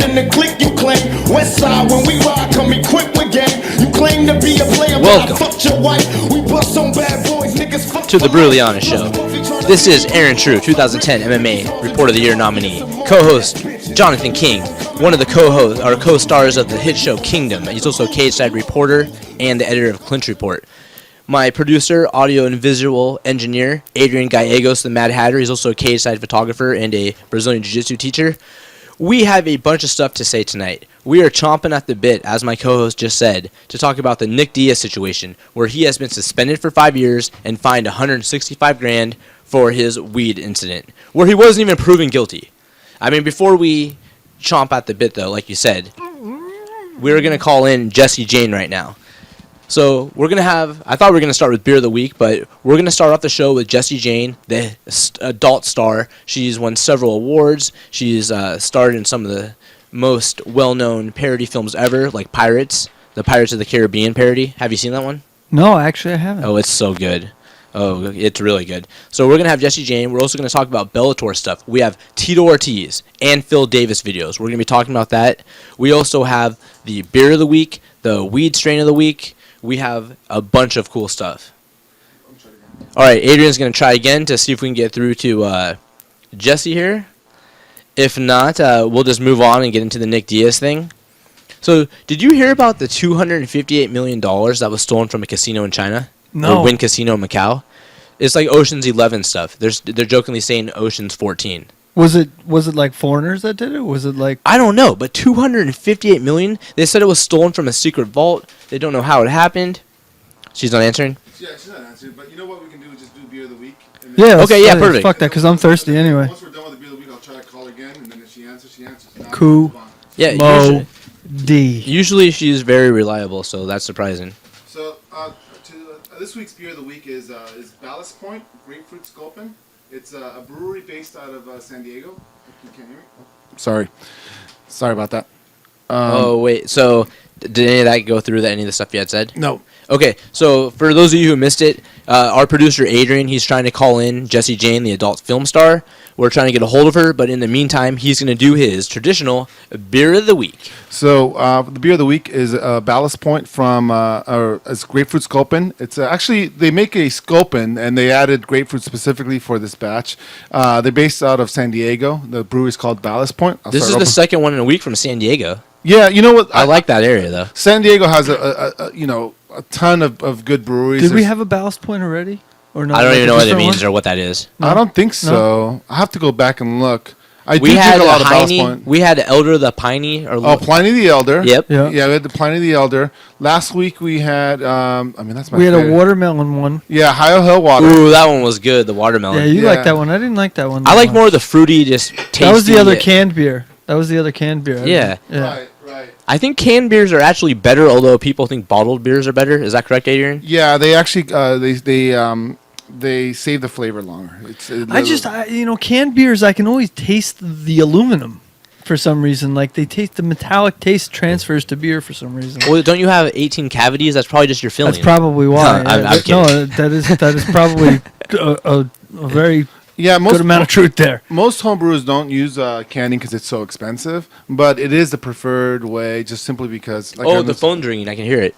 in the clique you claim. West side when we ride, come equipped with game. You claim to be a player, Welcome but I fucked your wife. We bust on bad boys, niggas fuck to the Brutally Honest Show. This is Aaron True, 2010 MMA Report of the Year nominee. Co-host Jonathan King, one of the co-stars of the hit show Kingdom. He's also a cage-side reporter and the editor of Clinch Report. My producer, audio and visual engineer, Adrian Gallegos, the Mad Hatter. He's also a cage-side photographer and a Brazilian Jiu-Jitsu teacher. We have a bunch of stuff to say tonight. We are chomping at the bit, as my co-host just said, to talk about the Nick Diaz situation, where he has been suspended for 5 years and fined $165,000 for his weed incident, where he wasn't even proven guilty. I mean, before we chomp at the bit, though, like you said, we're going to call in Jessie Jane right now. So we're going to have, I thought we were going to start with Beer of the Week, but we're going to start off the show with Jessie Jane, the adult star. She's won several awards. She's starred in some of the most well-known parody films ever, like Pirates, the Pirates of the Caribbean parody. Have you seen that one? No, actually I haven't. Oh, it's so good. Oh, it's really good. So we're going to have Jessie Jane. We're also going to talk about Bellator stuff. We have Tito Ortiz and Phil Davis videos. We're going to be talking about that. We also have the Beer of the Week, the Weed Strain of the Week. We have a bunch of cool stuff. All right, Adrian's going to try again to see if we can get through to Jessie here. If not, we'll just move on and get into the Nick Diaz thing. So, did you hear about the $258 million that was stolen from a casino in China? No. Or Wynn Casino in Macau? It's like Ocean's 11 stuff. They're jokingly saying Ocean's 14. Was it like foreigners that did it? Was it like... I don't know, but $258 million? They said it was stolen from a secret vault. They don't know how it happened. She's not answering? Yeah, she's not answering, but you know what we can do is just do Beer of the Week. And Yeah, Okay, yeah, perfect. Fuck that, because I'm thirsty anyway. Once we're done with the Beer of the Week, I'll try to call again, and then if she answers, she answers. Now Cool. Yeah, Mo D. usually she's very reliable, so that's surprising. So, this week's Beer of the Week is Ballast Point Grapefruit Sculpin. It's a brewery based out of San Diego. You can't hear me? Sorry about that. Oh, wait, so did any of that go through any of the stuff you had said? No. Okay, so for those of you who missed it, our producer Adrian, he's trying to call in Jessie Jane, the adult film star. We're trying to get a hold of her, but in the meantime, he's going to do his traditional Beer of the Week. So the Beer of the Week is Ballast Point from it's Grapefruit Sculpin. It's actually, they make a Sculpin, and they added grapefruit specifically for this batch. They're based out of San Diego. The brewery is called Ballast Point. This is the second one in a week from San Diego. Yeah, you know what? I like that area, though. San Diego has a ton of good breweries. Did we have a Ballast Point already? Or not? I don't Like even a know what it different means one? or what that is. I don't think so. I have to go back and look. I We do had drink a lot a of Ballast Heine, Point. we had Elder the Piney. Pliny the Elder. Yep. Yeah. Yeah, we had the Pliny the Elder. Last week we had, that's my We had favorite. a watermelon one. Yeah, High Hill Water. Ooh, that one was good, the watermelon. Yeah, you Yeah. like that one. I didn't like that one. I that like much. more of the fruity, just tasty. That was the other canned beer. Yeah. Yeah. Right. I think canned beers are actually better, although people think bottled beers are better. Is that correct, Adrian? Yeah, they actually, they save the flavor longer. Canned beers, I can always taste the aluminum for some reason. Like the metallic taste transfers to beer for some reason. Well, don't you have 18 cavities? That's probably just your filling. That's probably why. No, I'm kidding. No, that is probably a very good amount of truth there. Most homebrewers don't use canning because it's so expensive, but it is the preferred way, just simply because. The phone's ringing. I can hear it.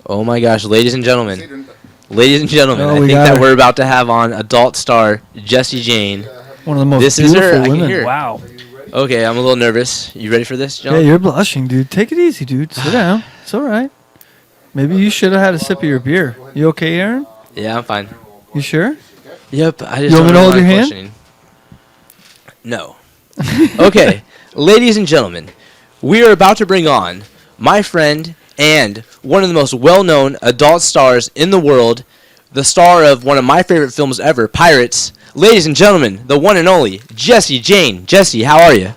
Oh my gosh, ladies and gentlemen. Ladies and gentlemen, I think that we're about to have on adult star Jessie Jane. One of the most This is beautiful her. I can women. hear it. Wow. Okay, I'm a little nervous. You ready for this, John? Yeah, you're blushing, dude. Take it easy, dude. Sit down. It's all right. Maybe you should have had a sip of your beer. You okay, Aaron? Yeah, I'm fine. You sure? Yep. I just You want me to hold your hand? questioning. No. Okay, ladies and gentlemen, we are about to bring on my friend and one of the most well-known adult stars in the world, the star of one of my favorite films ever, Pirates. Ladies and gentlemen, the one and only Jessie Jane. Jessie, how are you?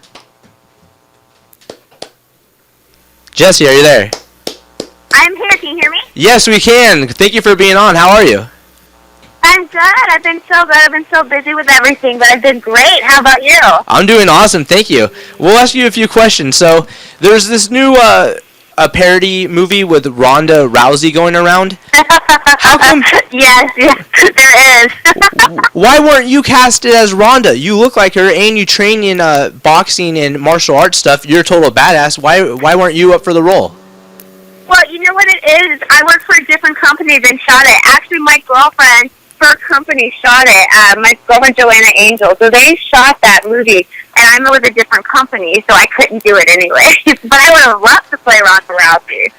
Jessie, are you there? I'm here. Can you hear me? Yes, we can. Thank you for being on. How are you? I'm good. I've been so good. I've been so busy with everything, but I've been great. How about you? I'm doing awesome. Thank you. We'll ask you a few questions. So there's this new a parody movie with Ronda Rousey going around. How come? Yes, there is. Why weren't you casted as Ronda? You look like her, and you train in boxing and martial arts stuff. You're a total badass. Why weren't you up for the role? Well, you know what it is? I work for a different company than shot it. Actually, my girlfriend, her company shot it. My girlfriend, Joanna Angel. So they shot that movie, and I'm with a different company, so I couldn't do it anyway. But I would have loved to play Ronda Rousey.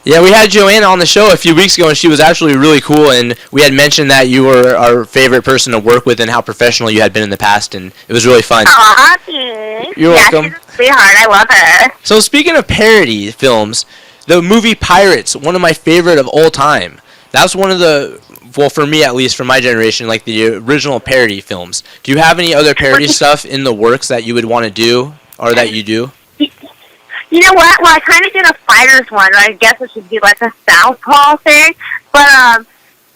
Yeah, we had Joanna on the show a few weeks ago, and she was actually really cool, and we had mentioned that you were our favorite person to work with and how professional you had been in the past, and it was really fun. Aw, thanks. You're welcome. She's a sweetheart. I love her. So speaking of parody films, the movie Pirates, one of my favorite of all time. That's one of the, well, for me at least, from my generation, like the original parody films. Do you have any other parody stuff in the works that you would want to do, or that you do? You know what? Well, I kind of did a fighters one. I guess it should be like a Southpaw thing. But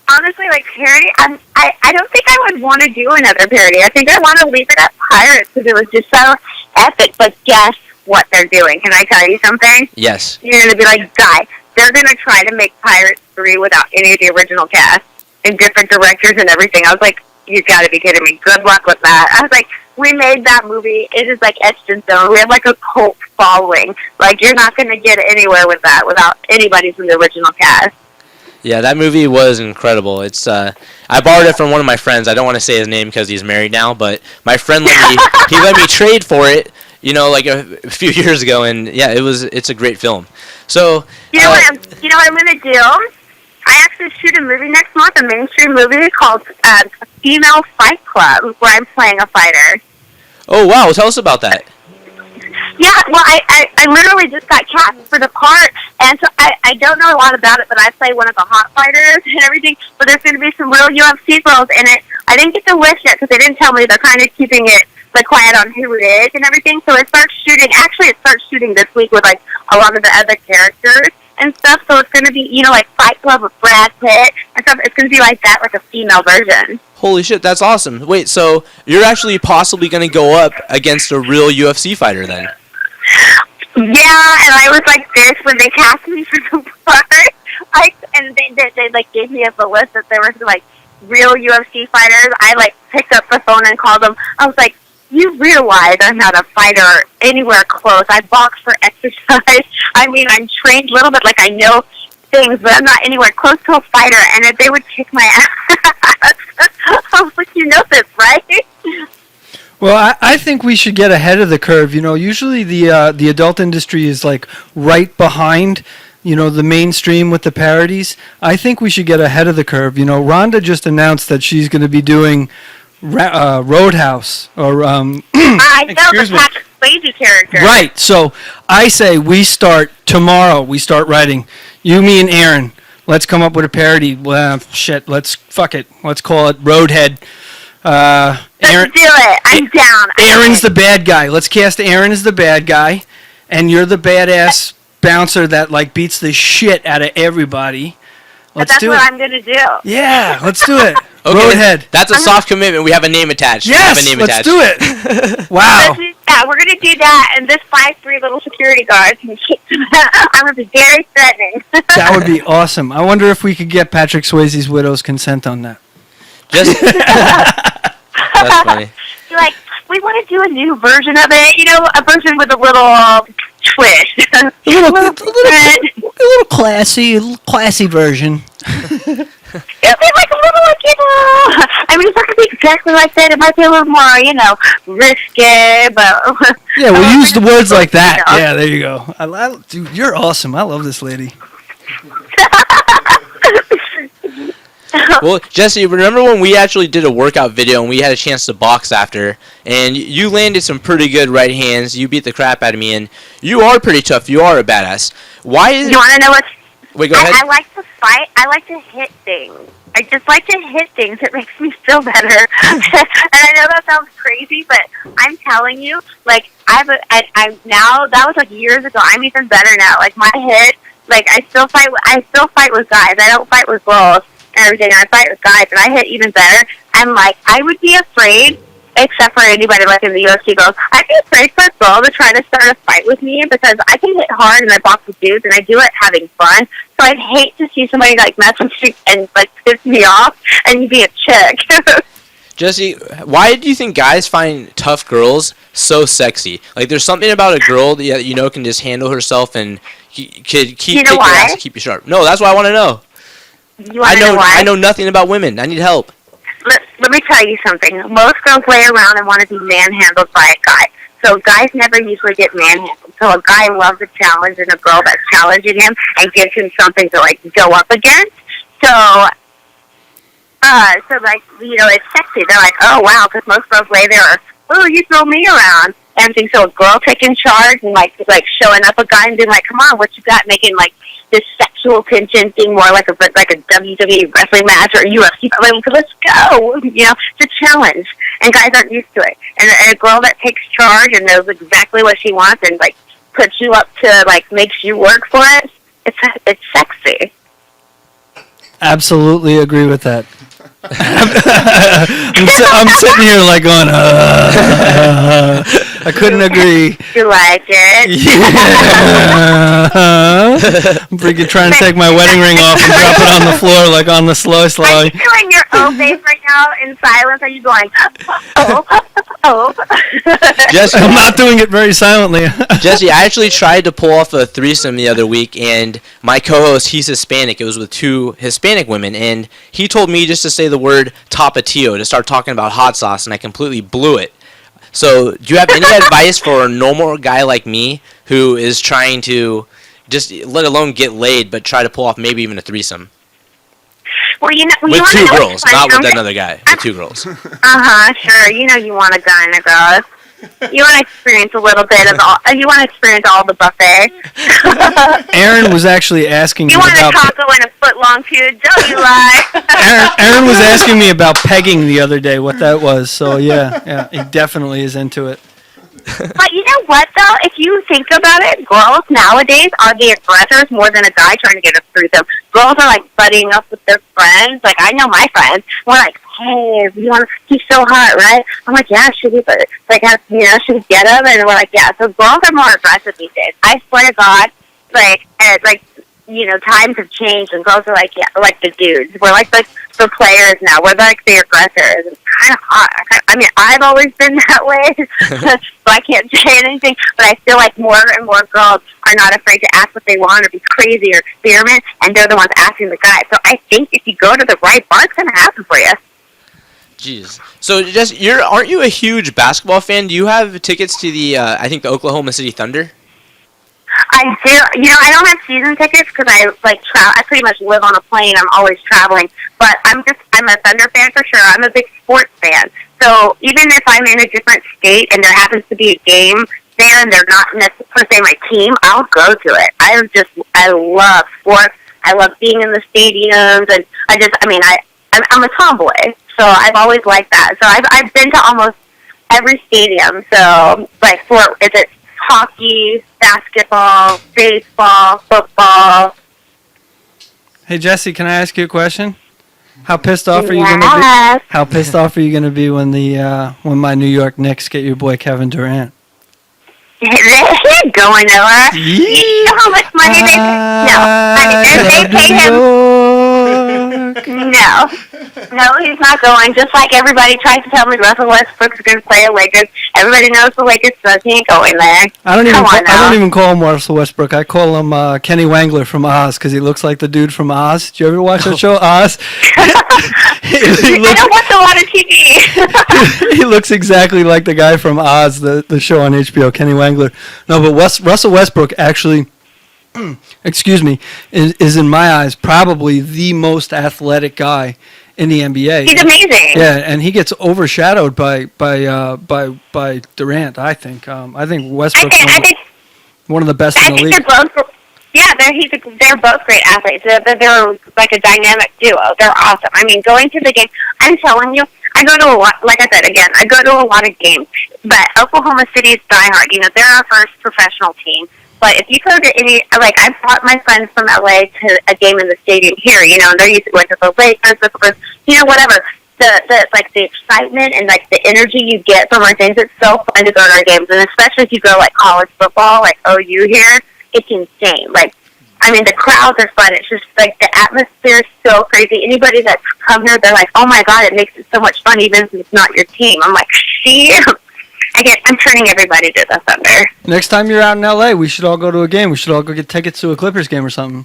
honestly, like parody, I don't think I would want to do another parody. I think I want to leave it at Pirates because it was just so epic. But guess what they're doing? Can I tell you something? Yes. You're going to be like, Guy, they're going to try to make Pirates 3 without any of the original cast and different directors and everything. I was like, you got to be kidding me. Good luck with that. I was like, we made that movie. It is like etched in stone. We have like a cult following. Like, you're not going to get anywhere with that without anybody from the original cast. Yeah, that movie was incredible. It's I borrowed it from one of my friends. I don't want to say his name because he's married now, but my friend he let me trade for it, you know, like a few years ago, and yeah, it's a great film. So You know what I'm going to do? I actually shoot a movie next month, a mainstream movie called Female Fight Club, where I'm playing a fighter. Oh wow, tell us about that. Yeah, well, I literally just got cast for the part, and so I don't know a lot about it, but I play one of the hot fighters and everything, but there's going to be some real UFC girls in it. I didn't get to wish yet because they didn't tell me. They're kind of keeping it like quiet on who it is and everything, so it starts shooting this week with like a lot of the other characters and stuff, so it's going to be, you know, like Fight Club with Brad Pitt and stuff. It's going to be like that, like a female version. Holy shit, that's awesome. Wait, so you're actually possibly going to go up against a real UFC fighter then? Yeah, and I was like this when they cast me for the part. And they like gave me a list that there were like real UFC fighters. I like picked up the phone and called them. I was like, you realize I'm not a fighter anywhere close. I box for exercise. I mean, I'm trained a little bit, like I know things, but I'm not anywhere close to a fighter. And if they would kick my ass, I was like, you know this, right? Well, I think we should get ahead of the curve. You know, usually the adult industry is like right behind, you know, the mainstream with the parodies. I think we should get ahead of the curve. You know, Rhonda just announced that she's going to be doing Roadhouse or I know the Patrick Swayze character. Right. So I say we start tomorrow. We start writing. You, me, and Aaron. Let's come up with a parody. Well, shit. Fuck it. Let's call it Roadhead. Let's do it. I'm down. Aaron's the bad guy. Let's cast Aaron as the bad guy, and you're the badass bouncer that like beats the shit out of everybody. That's what I'm gonna do. Yeah, let's do it. Okay, Roadhead. That's a soft commitment. We have a name attached. Yes, let's do it. Wow. Yeah, we're gonna do that, and this 5'3" little security guard can kick. I'm gonna be very threatening. That would be awesome. I wonder if we could get Patrick Swayze's widow's consent on that. Just that's funny. You're like, we want to do a new version of it, you know, a version with a little twist. A little classy version. It'll be like a little, like, you know, I mean, it's not going to be exactly like that. It might be a little more, you know, risque, but... Yeah, we'll use the words like that. Yeah, there you go. Dude, you're awesome. I love this lady. Well, Jesse, remember when we actually did a workout video and we had a chance to box after, and you landed some pretty good right hands. You beat the crap out of me, and you are pretty tough. You are a badass. Why is... You want to know what's... Wait, go ahead. I like to fight. I like to hit things. I just like to hit things. It makes me feel better. And I know that sounds crazy, but I'm telling you, like, I'm now, that was like years ago. I'm even better now. Like, my hit, like, I still fight with guys. I don't fight with girls and everything. I fight with guys, and I hit even better. And, like, I would be afraid except for anybody like in the UFC goes, I'd be afraid for a girl to try to start a fight with me because I can hit hard and I box with dudes and I do it having fun. So I'd hate to see somebody like mess with me and like piss me off and be a chick. Jesse, why do you think guys find tough girls so sexy? Like, there's something about a girl that you know can just handle herself and could keep You know kick your why? ass and keep you sharp. No, that's what I want to know. You want to know why? I know nothing about women. I need help. Let me tell you something. Most girls lay around and want to be manhandled by a guy. So guys never usually get manhandled. So a guy loves a challenge and a girl that's challenging him and gives him something to like go up against. So like, you know, it's sexy. They're like, oh wow, because most girls lay there, oh, you throw me around. And things. So a girl taking charge and like showing up a guy and being like, come on, what you got? Making like this sexual tension thing more like a WWE wrestling match or a UFC. Like, let's go, you know, it's a challenge. And guys aren't used to it. And a girl that takes charge and knows exactly what she wants and like puts you up to like makes you work for it. It's sexy. Absolutely agree with that. I'm sitting here like going, I couldn't agree. You like it? Yeah. I'm freaking trying to take my wedding ring off and drop it on the floor like on the slow Are slide. you doing your O face right now in silence? Are you going, oh? Jesse, I'm not doing it very silently. Jesse, I actually tried to pull off a threesome the other week, and my co-host, he's Hispanic. It was with 2 Hispanic women, and he told me just to say the word tapatio to start talking about hot sauce, and I completely blew it. So, do you have any advice for a normal guy like me who is trying to just, let alone get laid, but try to pull off maybe even a threesome? Well, you know, With you 2 know girls, not with another guy. With 2 girls. Sure. You know, you want a guy and a girl. You want to experience a little bit of all. You want to experience all the buffet. Aaron was actually asking me You want a about. taco and a foot-long pube? Don't you lie? Aaron was asking me about pegging the other day, what that was. So yeah, he definitely is into it. But you know what, though? If you think about it, girls nowadays are the aggressors more than a guy trying to get a threesome. Girls are, like, buddying up with their friends. Like, I know my friends. We're like, hey, you want to, he's so hot, right? I'm like, yeah, should we, like, you know, should we get him? And we're like, yeah. So girls are more aggressive these days. I swear to God, like, you know, times have changed, and girls are like, yeah, like the dudes. We're like the players now. We're like the aggressors. It's kind of hot. I mean, I've always been that way, so I can't say anything. But I feel like more and more girls are not afraid to ask what they want or be crazy or experiment, and they're the ones asking the guy. So I think if you go to the right bar, it's gonna happen for you. Jeez. So, just aren't you a huge basketball fan? Do you have tickets to the I think the Oklahoma City Thunder? I do. You know, I don't have season tickets because I I pretty much live on a plane. I'm always traveling. But I'm a Thunder fan for sure. I'm a big sports fan. So even if I'm in a different state and there happens to be a game there and they're not per se my team, I'll go to it. I love sports. I love being in the stadiums, and I'm a tomboy, so I've always liked that. So I've been to almost every stadium. So like is it hockey, basketball, baseball, football. Hey Jesse, can I ask you a question? How pissed off are you gonna be? How pissed off are you gonna be when when my New York Knicks get your boy Kevin Durant? They ain't going nowhere. You know how much money they pay? No. I mean, they pay him. No, he's not going. Just like everybody tries to tell me Russell Westbrook's going to play at Lakers. Everybody knows the Lakers, so he ain't going there. I don't even call him Russell Westbrook. I call him Kenny Wangler from Oz because he looks like the dude from Oz. Did you ever watch that show, Oz? I don't watch a lot of TV. He looks exactly like the guy from Oz, the show on HBO, Kenny Wangler. No, but Russell Westbrook actually, excuse me, is in my eyes probably the most athletic guy in the NBA. He's amazing. Yeah, and he gets overshadowed by Durant. I think. I think Westbrook's one of the best in the league. They're both great athletes. They're like a dynamic duo. They're awesome. I mean, going to the game, I'm telling you, I go to a lot, like I said, again, I go to a lot of games. But Oklahoma City is diehard. You know, they're our first professional team. But if you go to any, like, I brought my friends from LA to a game in the stadium here, you know, and they're used to going to the Lakers, you know, whatever. the excitement and like the energy you get from our things. It's so fun to go to our games, and especially if you go like college football, like OU here, it's insane. Like, I mean, the crowds are fun. It's just like the atmosphere is so crazy. Anybody that's come here, they're like, "Oh my god, it makes it so much fun, even if it's not your team." I'm like, "See, I'm turning everybody to the Thunder." Next time you're out in LA, we should all go to a game. We should all go get tickets to a Clippers game or something.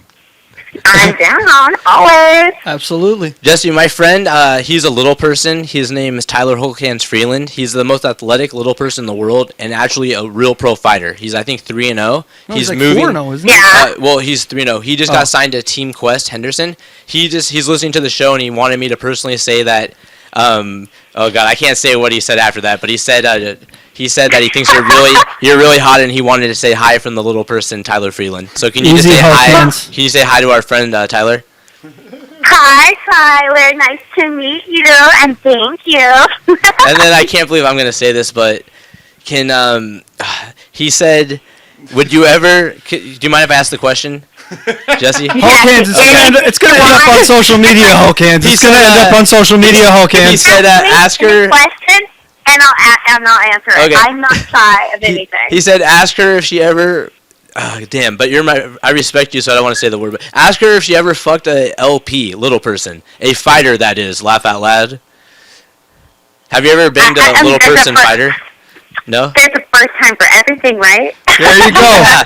I'm down, always. Absolutely. Jesse, my friend, he's a little person. His name is Tyler Holkans Freeland. He's the most athletic little person in the world, and actually a real pro fighter. He's, I think, 3-0. No, He's like moving. 4-0, isn't he? Yeah. Well, he's 3-0. He just got signed to Team Quest Henderson. He's listening to the show, and he wanted me to personally say that. Oh God, I can't say what he said after that, but he said that he thinks you're really hot, and he wanted to say hi from the little person Tyler Freeland. So can you just Easy, say hi? Holkans. Can you say hi to our friend Tyler? Hi, Tyler. Nice to meet you, and thank you. And then I can't believe I'm going to say this, but he said, would you ever, do you mind if I ask the question, Jesse? Holkans, it's gonna end up on social media, Holkans. It's gonna end up on social media, He Holkans. said, ask her. Question, and I'll answer it. Okay. I'm not shy of anything. He said, ask her if she ever. Damn, but I respect you, so I don't want to say the word. But ask her if she ever fucked a LP, little person, a fighter that is. Laugh out loud. Have you ever banged a little person fighter? No. There's a first time for everything, right? There you go. Yeah,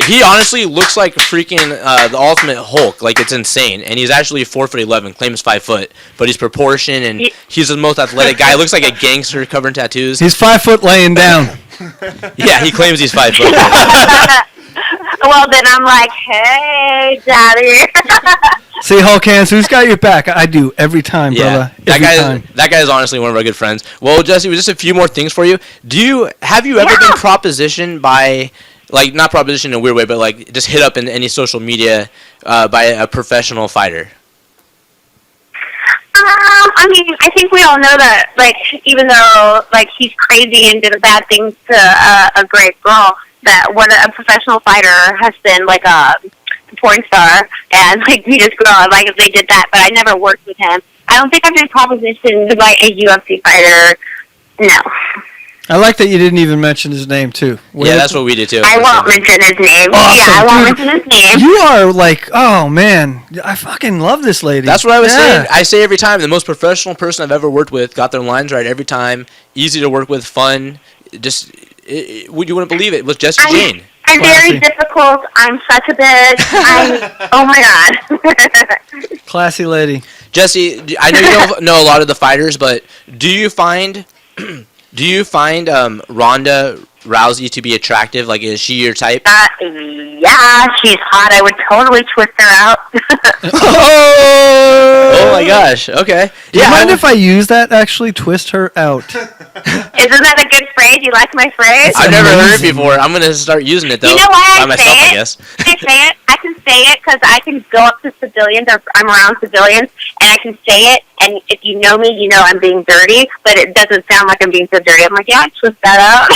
he honestly looks like freaking the ultimate Hulk. Like, it's insane. And he's actually 4'11", claims 5 foot, but he's proportioned and he's the most athletic guy. Looks like a gangster covered in tattoos. He's 5 foot laying down. Yeah, he claims he's 5 foot. Well, then I'm like, hey, daddy. See, Holkans, who's got your back? I do every time, Yeah, brother. that guy is honestly one of our good friends. Well, Jesse, just a few more things for you. Have you ever been propositioned by, like, not propositioned in a weird way, but like just hit up in any social media by a professional fighter? I mean, I think we all know that, like, even though, like, he's crazy and did a bad thing to a great girl, that when a professional fighter has been, like, a porn star, and, like, we just grow up, like, if they did that, but I never worked with him. I don't think I've been propositioned by a UFC fighter, no. I like that you didn't even mention his name, too. Yeah, that's what we do, too. I won't mention his name. Awesome, Yeah, I won't dude. mention his name. You are like, oh, man. I fucking love this lady. That's what I was saying. I say every time, the most professional person I've ever worked with, got their lines right every time, easy to work with, fun, just, you wouldn't believe it, was Jesse Jane. I'm very difficult. I'm such a bitch. Oh my god. Classy lady. Jesse, I know you don't know a lot of the fighters, but do you find Ronda Rousey to be attractive? Like, is she your type? Yeah, she's hot. I would totally twist her out. Oh my gosh. Okay. Do you mind if I use that, actually? Twist her out. Isn't that a good phrase? You like my phrase? I've never heard it before. I'm going to start using it, though. You know why by myself, I guess. I can say it because I can go up to civilians, or I'm around civilians, and I can say it, and if you know me, you know I'm being dirty, but it doesn't sound like I'm being so dirty. I'm like, yeah, I twist that out.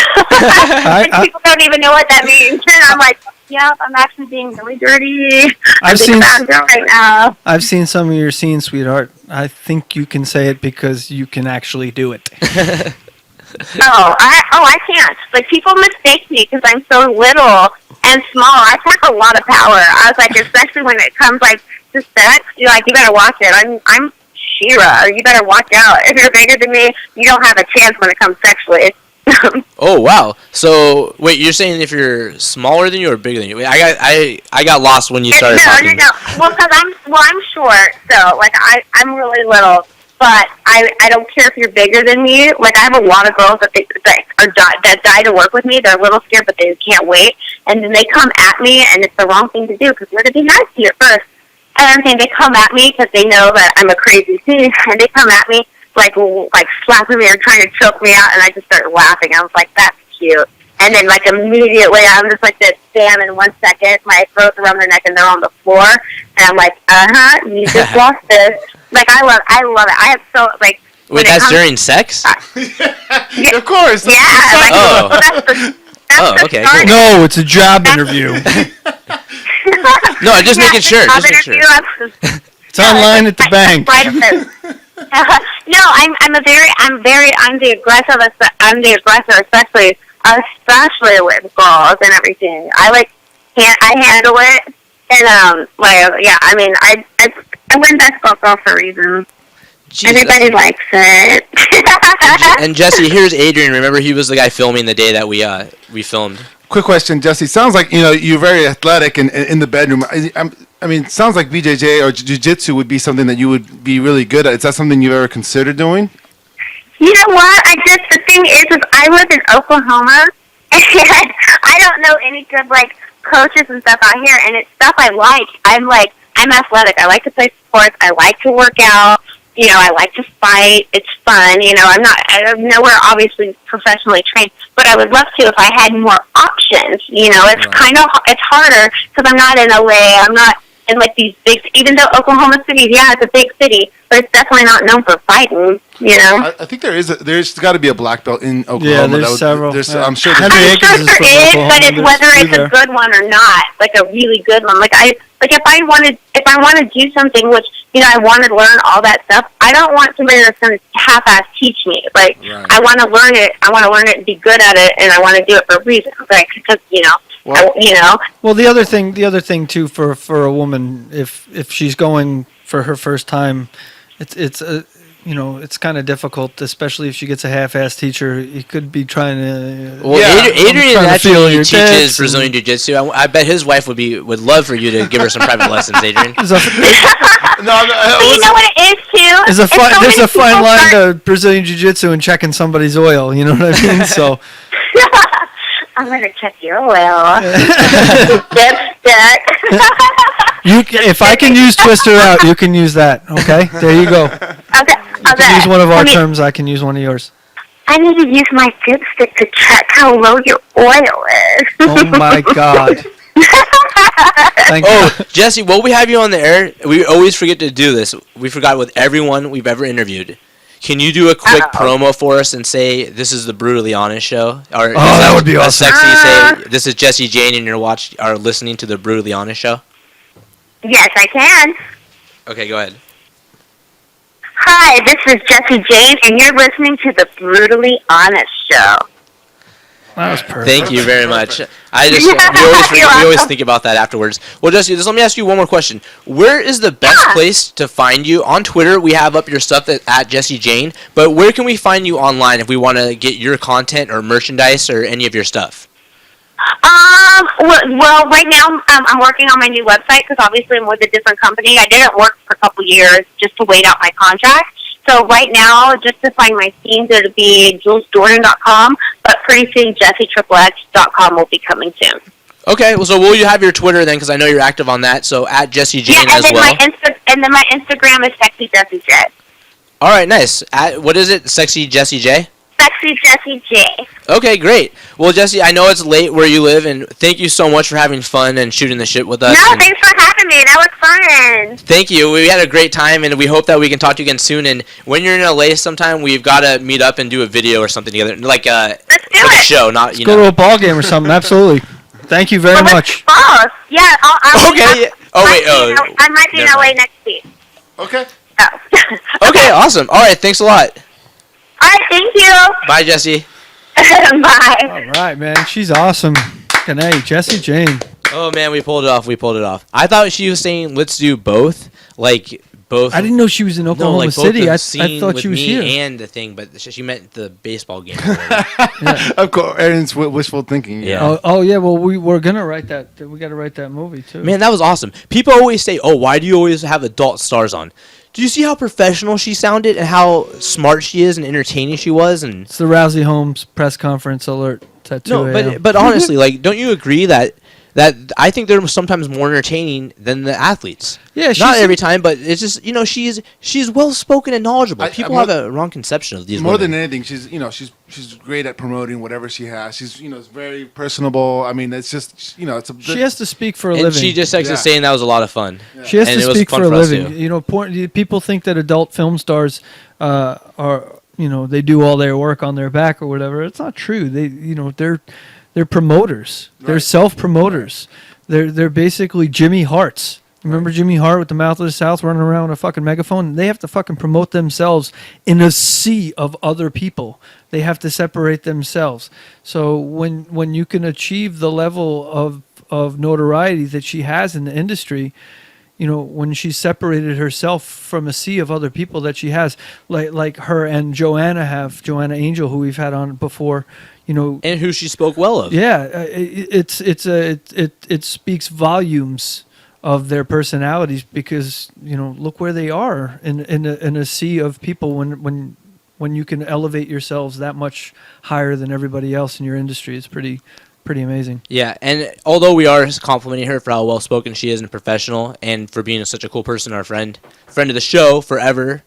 And people don't even know what that means. And I'm like, yeah, I'm actually being really dirty. I'm being a bad girl right now. I've seen some of your scenes, sweetheart. I think you can say it because you can actually do it. I can't. Like, people mistake me because I'm so little and small. I pack a lot of power. I was like, especially when it comes, like, to sex, you're like, you better watch it. I'm She-Ra. You better watch out. If you're bigger than me, you don't have a chance when it comes sexually. Oh wow! So wait, you're saying if you're smaller than you or bigger than you? Wait, I got lost when you started talking. No. Well, because I'm short, so like I'm really little. But I don't care if you're bigger than me. Like, I have a lot of girls that die to work with me. They're a little scared, but they can't wait. And then they come at me, and it's the wrong thing to do because we're to be nice to you at first. And I'm saying they come at me because they know that I'm a crazy thief, and they come at me like slapping me or trying to choke me out, and I just start laughing. I was like, that's cute. And then, like, immediately, I'm just like this, bam, in 1 second, my throat's around their neck, and they're on the floor. And I'm like, you just lost this. Like, I love it. I have so, like... Wait, that's during sex? Yeah, of course. Yeah. Like, Oh. that's okay, start. No, it's a job interview. No, I'm just making sure. Job Just make sure. interview, It's online at the bank. Right at the No, I'm the aggressor. I'm the aggressor, especially with balls and everything. I handle it, and yeah. I mean, I win basketball girl for a reason. Jesus. Everybody likes it. And Jesse, here's Adrian. Remember, he was the guy filming the day that we filmed. Quick question, Jesse. Sounds like you're very athletic and in the bedroom. I mean, it sounds like BJJ or jiu-jitsu would be something that you would be really good at. Is that something you've ever considered doing? You know what? The thing is I live in Oklahoma, and I don't know any good coaches and stuff out here, and it's stuff I like. I'm athletic. I like to play sports. I like to work out. I like to fight. It's fun. I'm nowhere obviously professionally trained, but I would love to if I had more options. It's harder because I'm not in LA. I'm not in these big, even though Oklahoma City, it's a big city, but it's definitely not known for fighting. I think there's got to be a black belt in Oklahoma. Yeah, there's several. I'm sure Henry I'm Akins sure is there from is, Oklahoma. but it's whether it's a good one or not, like a really good one. If I want to do something which I want to learn all that stuff, I don't want somebody that's going to half-ass teach me. Right. I want to learn it. I want to learn it and be good at it, and I want to do it for a reason. Because Well, the other thing too for a woman, if she's going for her first time, it's kind of difficult, especially if she gets a half-ass teacher. He could be trying to. Well, Adrian actually your teaches Brazilian Jiu-Jitsu. I bet his wife would love for you to give her some private lessons, Adrian. But you know what it is too. There's a fine line to Brazilian Jiu-Jitsu and checking somebody's oil. You know what I mean? So. I'm gonna check your oil. Dipstick. If I can use Twister out, you can use that. Okay, there you go. Okay. You can use one of our terms. I can use one of yours. I need to use my dipstick to check how low your oil is. Oh my God. Thank you. Jesse, while we have you on the air, we always forget to do this. We forgot with everyone we've ever interviewed. Can you do a quick promo for us and say this is the Brutally Honest Show? Or that would be awesome. Sexy say this is Jesse Jane and you're listening to the Brutally Honest Show? Yes, I can. Okay, go ahead. Hi, this is Jesse Jane, and you're listening to the Brutally Honest Show. That was perfect. Thank you very much. We always think about that afterwards. Well, Jesse, let me ask you one more question. Where is the best place to find you? On Twitter, we have up your stuff at Jesse Jane, but where can we find you online if we want to get your content or merchandise or any of your stuff? Well, right now I'm working on my new website because obviously I'm with a different company. I didn't work for a couple years just to wait out my contract. So right now, just to find my scenes, it'll be julesjordan.com, but pretty soon JessieXXX.com will be coming soon. Okay, well, so will you have your Twitter then? Because I know you're active on that. So at Jesse Jane as well. And then my Instagram is Sexy Jessie J. All right, nice. What is it? Sexy Jessie J? Sexy Jessie J. Okay, great. Well, Jesse, I know it's late where you live, and thank you so much for having fun and shooting the shit with us. No, thanks for having me. That was fun. Thank you. We had a great time, and we hope that we can talk to you again soon. And when you're in LA sometime, we've got to meet up and do a video or something together, like Let's do for the it. show, not Let's go to a ball game or something. Absolutely. Thank you very much. Yeah. Okay. I might be in LA next week. Okay. Oh. Okay, awesome. All right, thanks a lot. All right, thank you. Bye, Jesse. Bye. All right, man. She's awesome. And hey, Jesse Jane. Oh man, we pulled it off. I thought she was saying let's do both, like both. I didn't know she was in Oklahoma City. I thought she was here. And the thing, but she meant the baseball game. Of course, Aaron's wishful thinking. Yeah. Oh yeah. Well, we're gonna write that. We got to write that movie too. Man, that was awesome. People always say, "Oh, why do you always have adult stars on?" Do you see how professional she sounded and how smart she is and entertaining she was? And it's the Rousey Holmes press conference alert. It's at 2 a.m. but honestly, like, don't you agree that I think they're sometimes more entertaining than the athletes? Yeah, not every time, but it's just she's well spoken and knowledgeable. People have a wrong conception of these. More women. than anything, she's great at promoting whatever she has. She's very personable. I mean, it's just she has to speak for a and living. She just likes saying that was a lot of fun. Yeah. She has to speak for a living. Too. People think that adult film stars are they do all their work on their back or whatever. It's not true. They're promoters. Right. They're self-promoters. They're basically Jimmy Harts. Remember Jimmy Hart with the mouth of the South running around with a fucking megaphone? They have to fucking promote themselves in a sea of other people. They have to separate themselves. So when you can achieve the level of notoriety that she has in the industry, you know, when she separated herself from a sea of other people that she has, like her and Joanna Angel, who we've had on before, you know, And who she spoke well of. yeah, it speaks volumes of their personalities, because you know, look where they are in a sea of people. When you can elevate yourselves that much higher than everybody else in your industry, it's pretty amazing. Yeah, and although we are complimenting her for how well spoken she is and professional, and for being such a cool person, our friend of the show forever.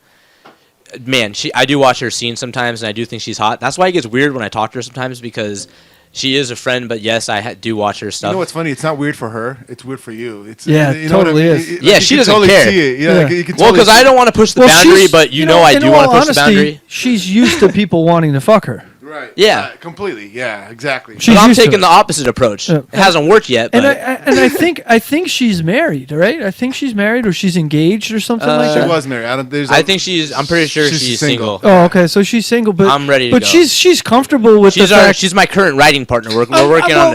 Man, I do watch her scenes sometimes, and I do think she's hot. That's why it gets weird when I talk to her sometimes, because she is a friend. But yes, I do watch her stuff. You know what's funny? It's not weird for her. It's weird for you. It's Yeah, you it know what I totally mean? is. Yeah, you she can doesn't totally care. See it. Yeah, Yeah. you can Well, totally because see I it. don't want to push the boundary, she's- but you know I in do all want to push the honesty, boundary. She's used to people wanting to fuck her. Right. Yeah. Completely. Yeah. Exactly. She's But I'm used to taking it. the opposite approach. Yeah. It hasn't worked yet, but And I think she's married, right? I think she's married, or she's engaged, or something like She that. was married. I'm I'm pretty sure she's single. Oh, okay. So she's single, but I'm ready to But go. she's comfortable with the fact. She's my current writing partner. We're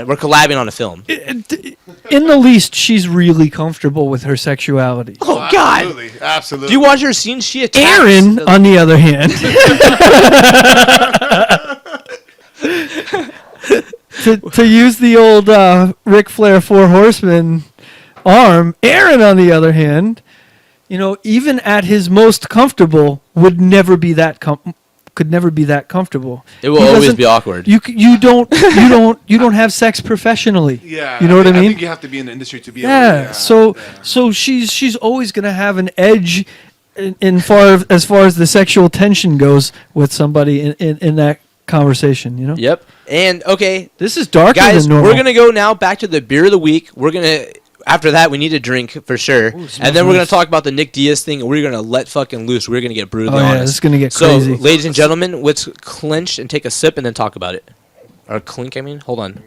we're collabing on a film. In the least, she's really comfortable with her sexuality. Oh God! Absolutely. Absolutely. Do you watch her scenes? She attacks. Aaron, on the other hand, to use the old Ric Flair Four Horsemen arm, Aaron, on the other hand, you know, even at his most comfortable, would never be that could never be that comfortable. It will He always doesn't- be awkward. You don't have sex professionally. Yeah. You know what I I mean? think you have to be in the industry to be able Yeah. to. So she's always gonna have an edge as far as the sexual tension goes with somebody in that conversation. You know. Yep. And okay, This is darker guys, than normal. we're gonna go now back to the beer of the week. After that, we need a drink for sure, and then we're gonna nice. talk about the Nick Diaz thing. And we're gonna let fucking loose. We're gonna get brutally Oh, yeah, honest. this is gonna get so, crazy. ladies and gentlemen, let's clinch and take a sip and then talk about it. Or clink, I mean. Hold on.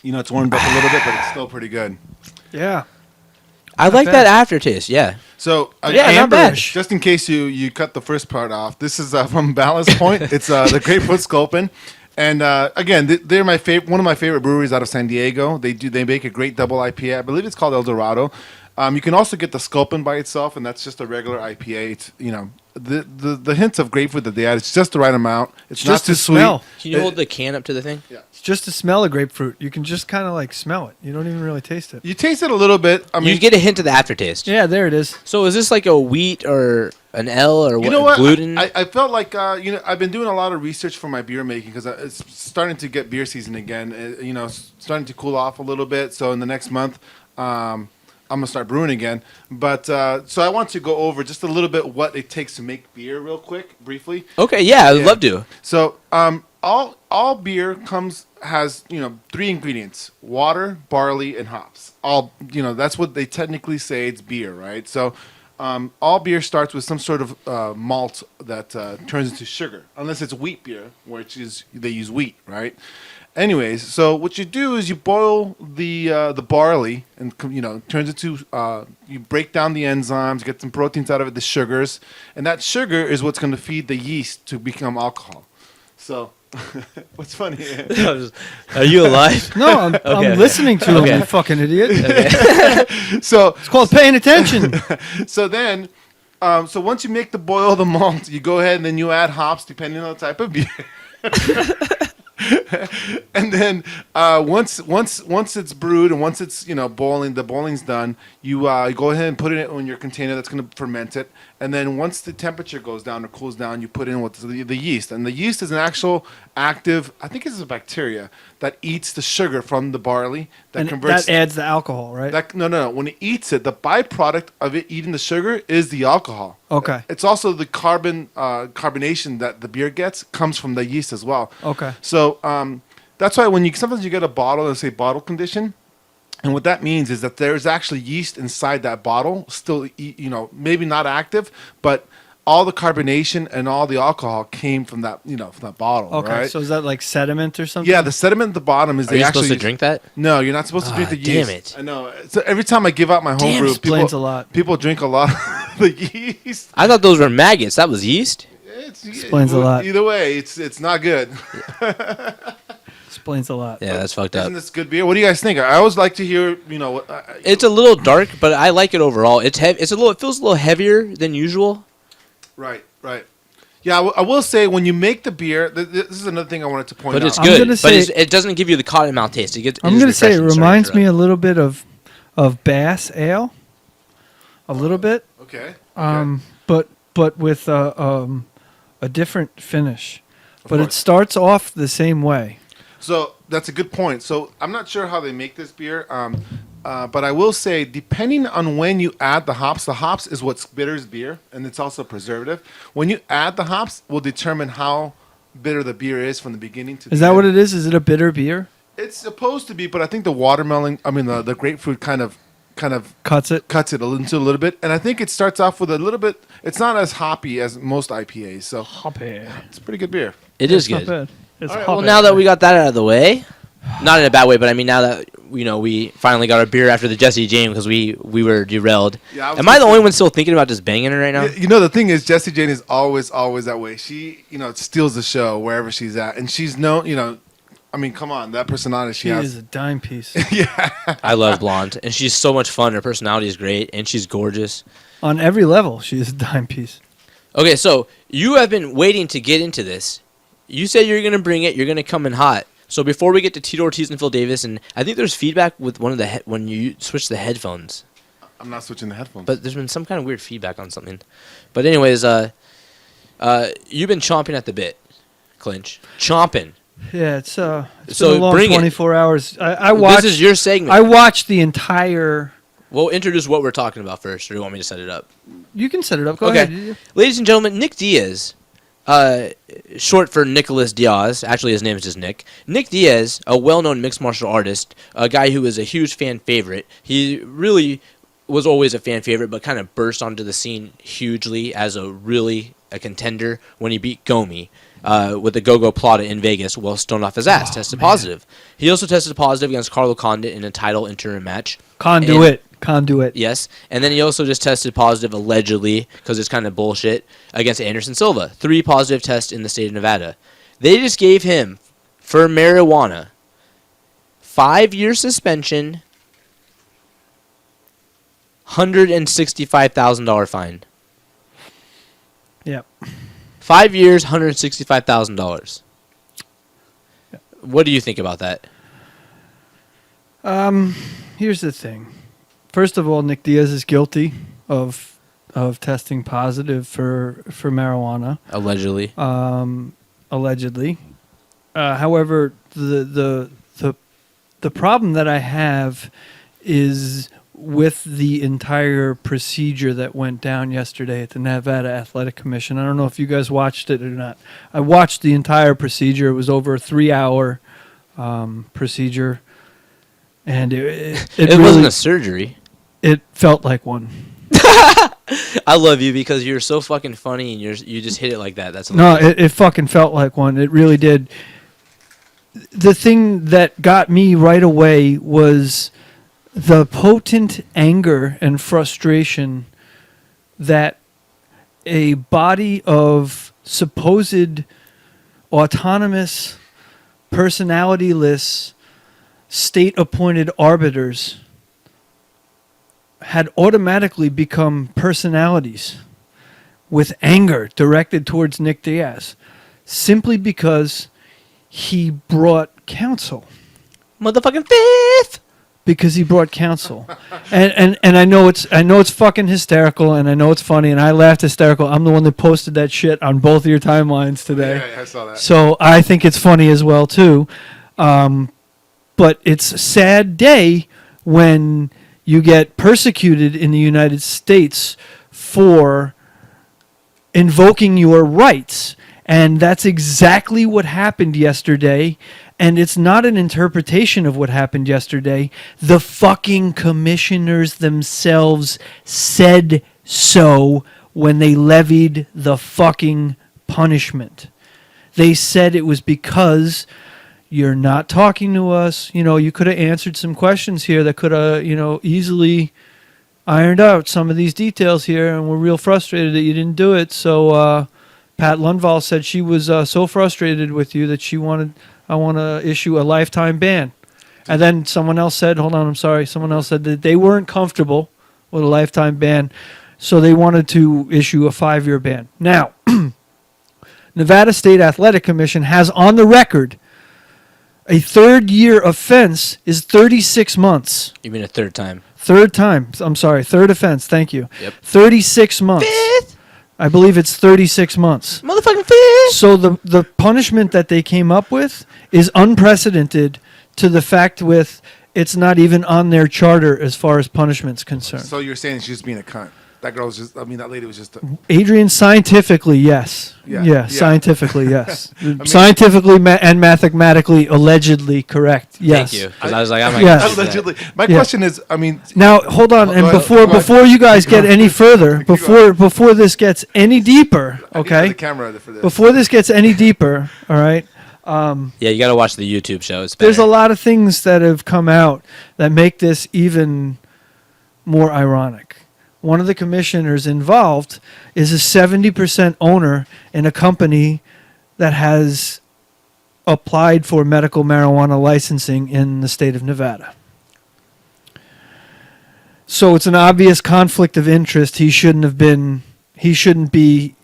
You know, it's warmed up a little bit, but it's still pretty good. Yeah. I like bad. that aftertaste. Yeah. So Yeah, not bad. just in case you cut the first part off, this is from Ballast Point. It's the Grapefruit Sculpin, and again, they're one of my favorite breweries out of San Diego. They make a great double IPA. I believe it's called El Dorado. You can also get the Sculpin by itself, and that's just a regular IPA. It's, you know, the hints of grapefruit that they add. It's just the right amount. It's not just too the smell. sweet. Can you hold the can up to the thing? Yeah. It's just the smell of grapefruit. You can just kind of like smell it. You don't even really taste it. You taste it a little bit. I mean, You get a hint of the aftertaste. Yeah, there it is. So is this like a wheat or an L or you know what? gluten? I felt like I've been doing a lot of research for my beer making because it's starting to get beer season again. Starting to cool off a little bit. So in the next month, I'm gonna start brewing again. But so I want to go over just a little bit what it takes to make beer, real quick, briefly. Okay, yeah, I'd Yeah. love to. So all beer has 3 ingredients: water, barley, and hops. That's what they technically say it's beer, right? So all beer starts with some sort of malt that turns into sugar, unless it's wheat beer, which is they use wheat, right? Anyways, so what you do is you boil the barley, and turns into you break down the enzymes, get some proteins out of it, the sugars, and that sugar is what's going to feed the yeast to become alcohol. So, what's funny? Are you alive? No, I'm Okay. listening to him, Okay. you fucking idiot. So It's called paying attention. So then, so once you make the boil the malt, you go ahead and then you add hops depending on the type of beer. And then once it's brewed and once it's boiling, the boiling's done, you go ahead and put it in your container that's going to ferment it. And then once the temperature goes down or cools down, you put in what's the yeast. And the yeast is an actual active, I think it's a bacteria that eats the sugar from the barley that And converts. that adds the alcohol, right? No. When it eats it, the byproduct of it eating the sugar is the alcohol. Okay. It's also the carbonation that the beer gets comes from the yeast as well. Okay. So that's why sometimes you get a bottle and say bottle condition, and what that means is that there's actually yeast inside that bottle, still maybe not active, but all the carbonation and all the alcohol came from that, from that bottle. Okay, right? so is that like sediment or something? Yeah, the sediment at the bottom is Are you supposed to drink that? No, you're not supposed to drink the yeast. Damn it. I know. So every time I give out my home brew, explains a lot. People drink a lot of the yeast. I thought those were maggots. That was yeast? Explains a lot. Either way, it's not good. Explains a lot. Yeah, that's fucked up. Isn't this good beer? What do you guys think? I always like to hear, It's a little dark, but I like it overall. It's heavy. It feels a little heavier than usual. Right. Yeah, I will say when you make the beer, this is another thing I wanted to point out. But it's I'm good. gonna But say- it doesn't give you the cottonmouth taste. I'm going to say it reminds me a little bit of Bass Ale. A little bit. Okay. But with a different finish. But it course. starts off the same way. So that's a good point. So I'm not sure how they make this beer, but I will say, depending on when you add the hops is what bitters beer, and it's also a preservative. When you add the hops, will determine how bitter the beer is from the beginning to the Is that end. what it is? Is it a bitter beer? It's supposed to be, but I think the grapefruit kind of Cuts it? cuts it into a little bit, and I think it starts off with a little bit. It's not as hoppy as most IPAs, so Hoppy. it's a pretty good beer. It is Not good. bad. It's All right, hoppy. well, now that we got that out of the way, not in a bad way, but I mean now that we finally got our beer after the Jesse James because we were derailed. Yeah, Am I the only one still thinking about just banging it right now? The thing is, Jessie Jane is always that way. She, steals the show wherever she's at, and she's known. I mean, come on, that personality she She has. is a dime piece. I love Blonde, and she's so much fun. Her personality is great, and she's gorgeous. On every level, she is a dime piece. Okay, so you have been waiting to get into this. You said you're going to bring it. You're going to come in hot. So before we get to Tito Ortiz and Phil Davis, and I think there's feedback with one of the when you switch the headphones. I'm not switching the headphones. But there's been some kind of weird feedback on something. But anyways, you've been chomping at the bit, Clinch. Chomping. Yeah, it's So been a long bring it. 24 hours. I watched. This is your segment. I watched the entire. We'll introduce what we're talking about first, or do you want me to set it up? You can set it up. Go Okay. ahead. Ladies and gentlemen, Nick Diaz, short for Nicholas Diaz. Actually, his name is just Nick. Nick Diaz, a well-known mixed martial artist, a guy who is a huge fan favorite. He really was always a fan favorite, but kind of burst onto the scene hugely as a contender when he beat Gomi. With the Go-Go Plata in Vegas while stoned off his ass, tested positive. He also tested positive against Carlo Condit in a title interim match. Conduit. Yes, and then he also just tested positive, allegedly, because it's kind of bullshit, against Anderson Silva. 3 positive tests in the state of Nevada. They just gave him, for marijuana, 5-year suspension, $165,000 fine. Yep. 5 years, $165,000. What do you think about that? Here's the thing. First of all, Nick Diaz is guilty of testing positive for marijuana. Allegedly. Allegedly. However, the problem that I have is with the entire procedure that went down yesterday at the Nevada Athletic Commission. I don't know if you guys watched it or not. I watched the entire procedure. It was over a 3-hour procedure, and it It really, wasn't a surgery. It felt like one. I love you because you're so fucking funny and you just hit it like that. That's No, it fucking felt like one. It really did. The thing that got me right away was the potent anger and frustration that a body of supposed autonomous, personality-less, state-appointed arbiters had automatically become personalities with anger directed towards Nick Diaz simply because he brought counsel. motherfucking fifth. Because he brought counsel, and I know it's fucking hysterical, and I know it's funny, and I laughed hysterical. I'm the one that posted that shit on both of your timelines today. Yeah, I saw that. So I think it's funny as well too, but it's a sad day when you get persecuted in the United States for invoking your rights, and that's exactly what happened yesterday. And it's not an interpretation of what happened yesterday. The fucking commissioners themselves said so when they levied the fucking punishment. They said it was because you're not talking to us. You know, you could have answered some questions here that could have, easily ironed out some of these details here, and we're real frustrated that you didn't do it. So Pat Lundvall said she was so frustrated with you that I want to issue a lifetime ban. And then someone else said, someone else said that they weren't comfortable with a lifetime ban, so they wanted to issue a 5-year ban. Now, Nevada State Athletic Commission has on the record a third-year offense is 36 months. You mean a third time? Third offense, thank you. Yep. 36 months. Fifth? I believe it's 36 months. Motherfucking fifth! So the punishment that they came up with is unprecedented to the fact with it's not even on their charter as far as punishment's concerned. So you're saying she's just being a cunt? That lady was just. Adrian, scientifically, yes. Yeah. Scientifically, yes. Scientifically and mathematically, allegedly correct. Yes. Thank you. Because I was like, I'm not Yes. gonna do that. Allegedly. My question is, Now, hold on, and Go ahead. before you guys get any further, before this gets any deeper, I okay? need the camera for this. Before this gets any deeper, all right? Yeah, you got to watch the YouTube show. It's better. There's a lot of things that have come out that make this even more ironic. One of the commissioners involved is a 70% owner in a company that has applied for medical marijuana licensing in the state of Nevada. So it's an obvious conflict of interest. He shouldn't be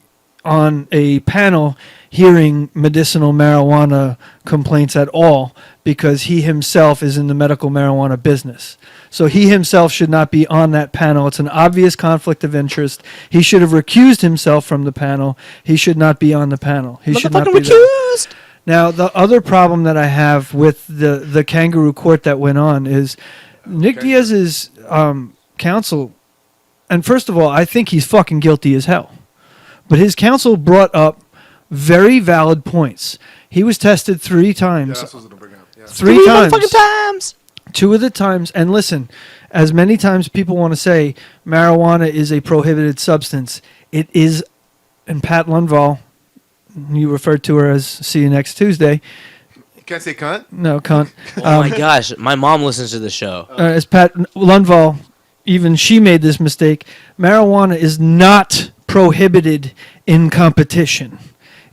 on a panel hearing medicinal marijuana complaints at all because he himself is in the medical marijuana business. So he himself should not be on that panel. It's an obvious conflict of interest. He should have recused himself from the panel. He should not be on the panel. He should not be recused. Now, the other problem that I have with the kangaroo court that went on is Nick Diaz's counsel, and first of all, I think he's fucking guilty as hell. But his counsel brought up very valid points. He was tested 3 times. Yeah, that's what I was gonna bring up. Yeah. 3 times. Motherfucking times. 2 of the times, and listen, as many times people want to say marijuana is a prohibited substance, it is, and Pat Lundvall, you referred to her as see you next Tuesday. You can't say cunt? No, cunt. Oh my gosh, my mom listens to the show. As Pat Lundvall, even she made this mistake, marijuana is not prohibited in competition.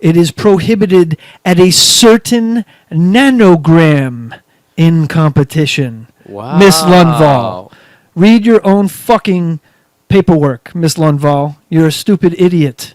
It is prohibited at a certain nanogram in competition. Wow. Miss Lundvall. Read your own fucking paperwork, Miss Lundvall. You're a stupid idiot.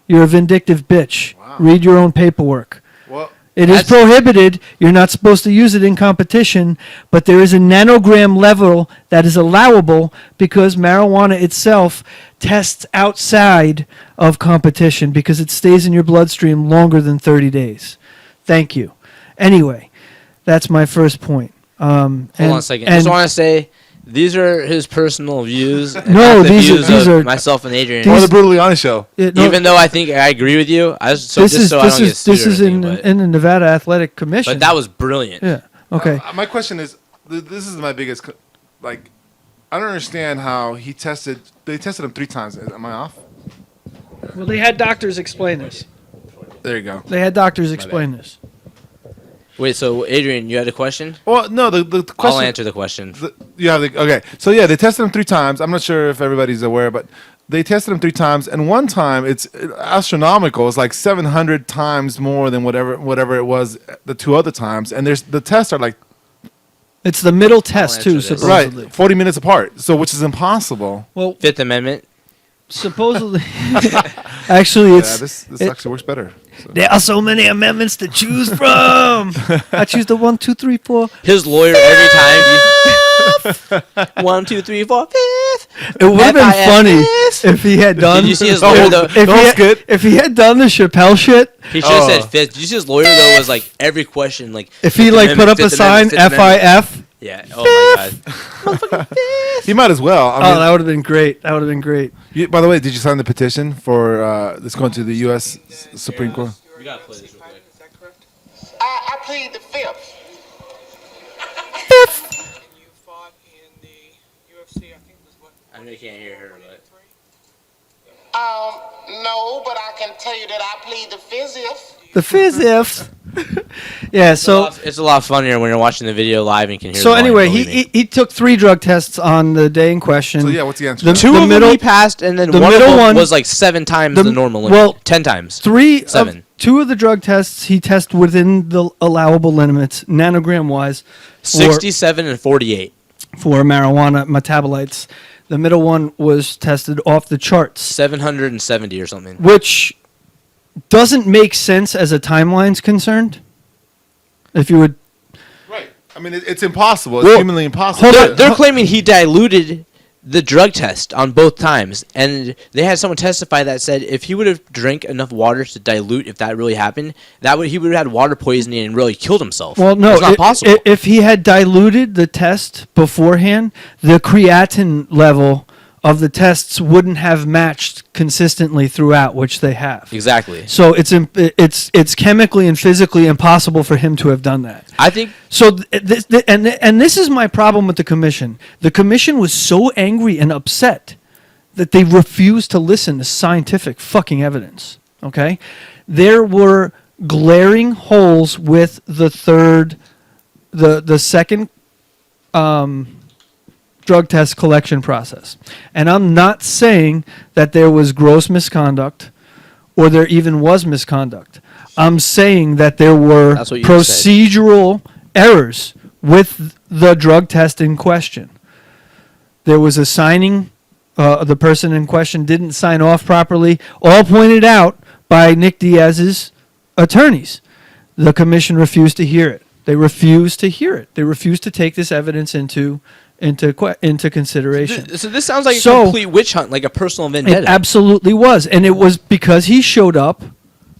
You're a vindictive bitch. Wow. Read your own paperwork. Well, It is prohibited. You're not supposed to use it in competition, but there is a nanogram level that is allowable because marijuana itself tests outside of competition because it stays in your bloodstream longer than 30 days. Thank you. Anyway, that's my first point. Hold on a second. I just want to say, these are his personal views. And No, not the these views are of myself and Adrian. or the Brutally Honest Show. Even though I think I agree with you, I don't get sued this is or anything, in the Nevada Athletic Commission. but that was brilliant. Yeah. Okay. My question is, this is my biggest, I don't understand how they tested him 3 times. Am I off? Well, they had doctors explain this. There you go. They had doctors explain this. Wait, so Adrian, you had a question? Well, no, the question. I'll answer the question. Okay. So yeah, they tested him 3 times. I'm not sure if everybody's aware, but they tested him 3 times, and one time it's astronomical. It's like 700 times more than whatever it was the 2 other times, and the tests are like It's the middle test answer too, this. supposedly. right 40 minutes apart. So which is impossible. Well, Fifth Amendment. supposedly, actually, Yeah, it's this it- actually works better. So. there are so many amendments to choose from. I choose the 1, 2, 3, 4. His lawyer every time. 1, 2, 3, 4, fifth. It would have been funny FIFS. if he had done. Did you see his lawyer though? If he had done the Chappelle shit, He should have said fifth. Did you see his lawyer though was like every question like. if he Fifth like put Amendment, up a Fifth sign Amendment, Fifth Amendment. FIF. Yeah. Oh my god. He might as well. I Oh, mean, that would have been great. That would have been great. by the way, did you sign the petition for this going to the U.S. Supreme Court? We gotta play this real quick. I plead the 5th. You fought in the UFC, I think was what? I know you can't hear her, but. No, but I can tell you that I plead the fifth. The fifth. Yeah, so it's a lot funnier when you're watching the video live and can hear. so the volume, anyway, believe me. he took 3 drug tests on the day in question. So yeah, what's the answer? The- Two the of middle- them he passed, and then the one of middle them one- was like 7 times the- the normal limit. well, 10 times. 2 7. of the drug tests he tested within the allowable limits, nanogram wise, 67 and 48. for marijuana metabolites. The middle one was tested off the charts, 770 or something. which doesn't make sense as a timeline's concerned. If you would, Right. I mean, it's impossible. It's Well, humanly impossible. hold on. They're claiming he diluted the drug test on both times, and they had someone testify that said if he would have drank enough water to dilute, if that really happened, he would have had water poisoning and really killed himself. well, no, it's not possible. If he had diluted the test beforehand, the creatinine level of the tests wouldn't have matched consistently throughout, which they have. Exactly. So it's chemically and physically impossible for him to have done that. I think So this is my problem with the commission. The commission was so angry and upset that they refused to listen to scientific fucking evidence. Okay, there were glaring holes with the second drug test collection process, and I'm not saying that there was gross misconduct or there even was misconduct. I'm saying that there were That's what you just said. procedural errors with the drug test in question. There was a signing, the person in question didn't sign off properly, all pointed out by Nick Diaz's attorneys. The commission refused to hear it. They refused to hear it. They refused to take this evidence into consideration. so. This sounds like So- a complete witch hunt, like a personal It vendetta. absolutely was, and it was because he showed up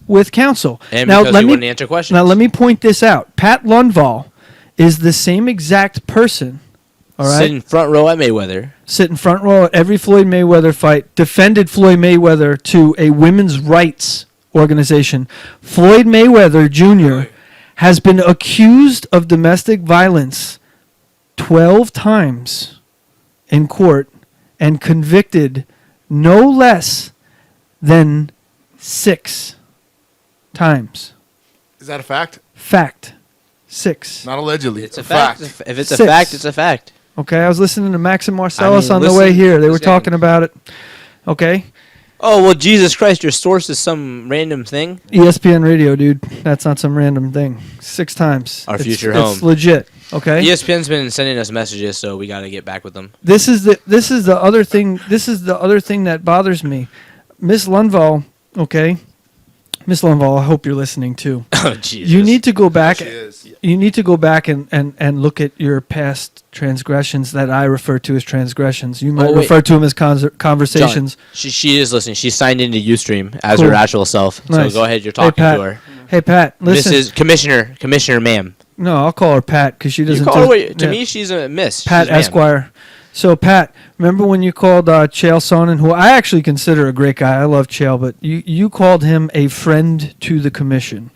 with counsel. And because he wouldn't answer questions. Now let me point this out. Pat Lundvall is the same exact person. All right, Sitting front row at Mayweather. sit in front row at every Floyd Mayweather fight. Defended Floyd Mayweather to a women's rights organization. Floyd Mayweather Jr. has been accused of domestic violence 12 times in court and convicted no less than 6 times. Is that a fact? Fact. 6. Not allegedly. It's a fact. If it's a 6. fact, it's a fact. Okay, I was listening to Max and Marcellus on the listen, way here. They were this guy- talking about it. Okay, Oh, well, Jesus Christ, your source is some random thing? ESPN radio, dude. That's not some random thing. 6 times. Our It's- future It's home. legit. Okay. ESPN's been sending us messages, so we got to get back with them. This is the other thing. This is the other thing that bothers me. Miss Lundvall. Okay. Miss Lundvall, I hope you're listening too. Oh, Jesus. You need to go back. She is. You need to go back and look at your past transgressions that I refer to as transgressions. You might wait. refer to them as conversations. John, she is listening. She signed into Ustream as Cool. her actual self. Nice. So go ahead. You're Hey, talking Pat. to her. Hey Pat, listen. Mrs. Commissioner, ma'am. No, I'll call her Pat because she doesn't. You call her, do- wait, to yeah. me, she's a miss. Pat She's ma'am. Esquire. So Pat, remember when you called Chael Sonnen, who I actually consider a great guy. I love Chael, but you called him a friend to the commission.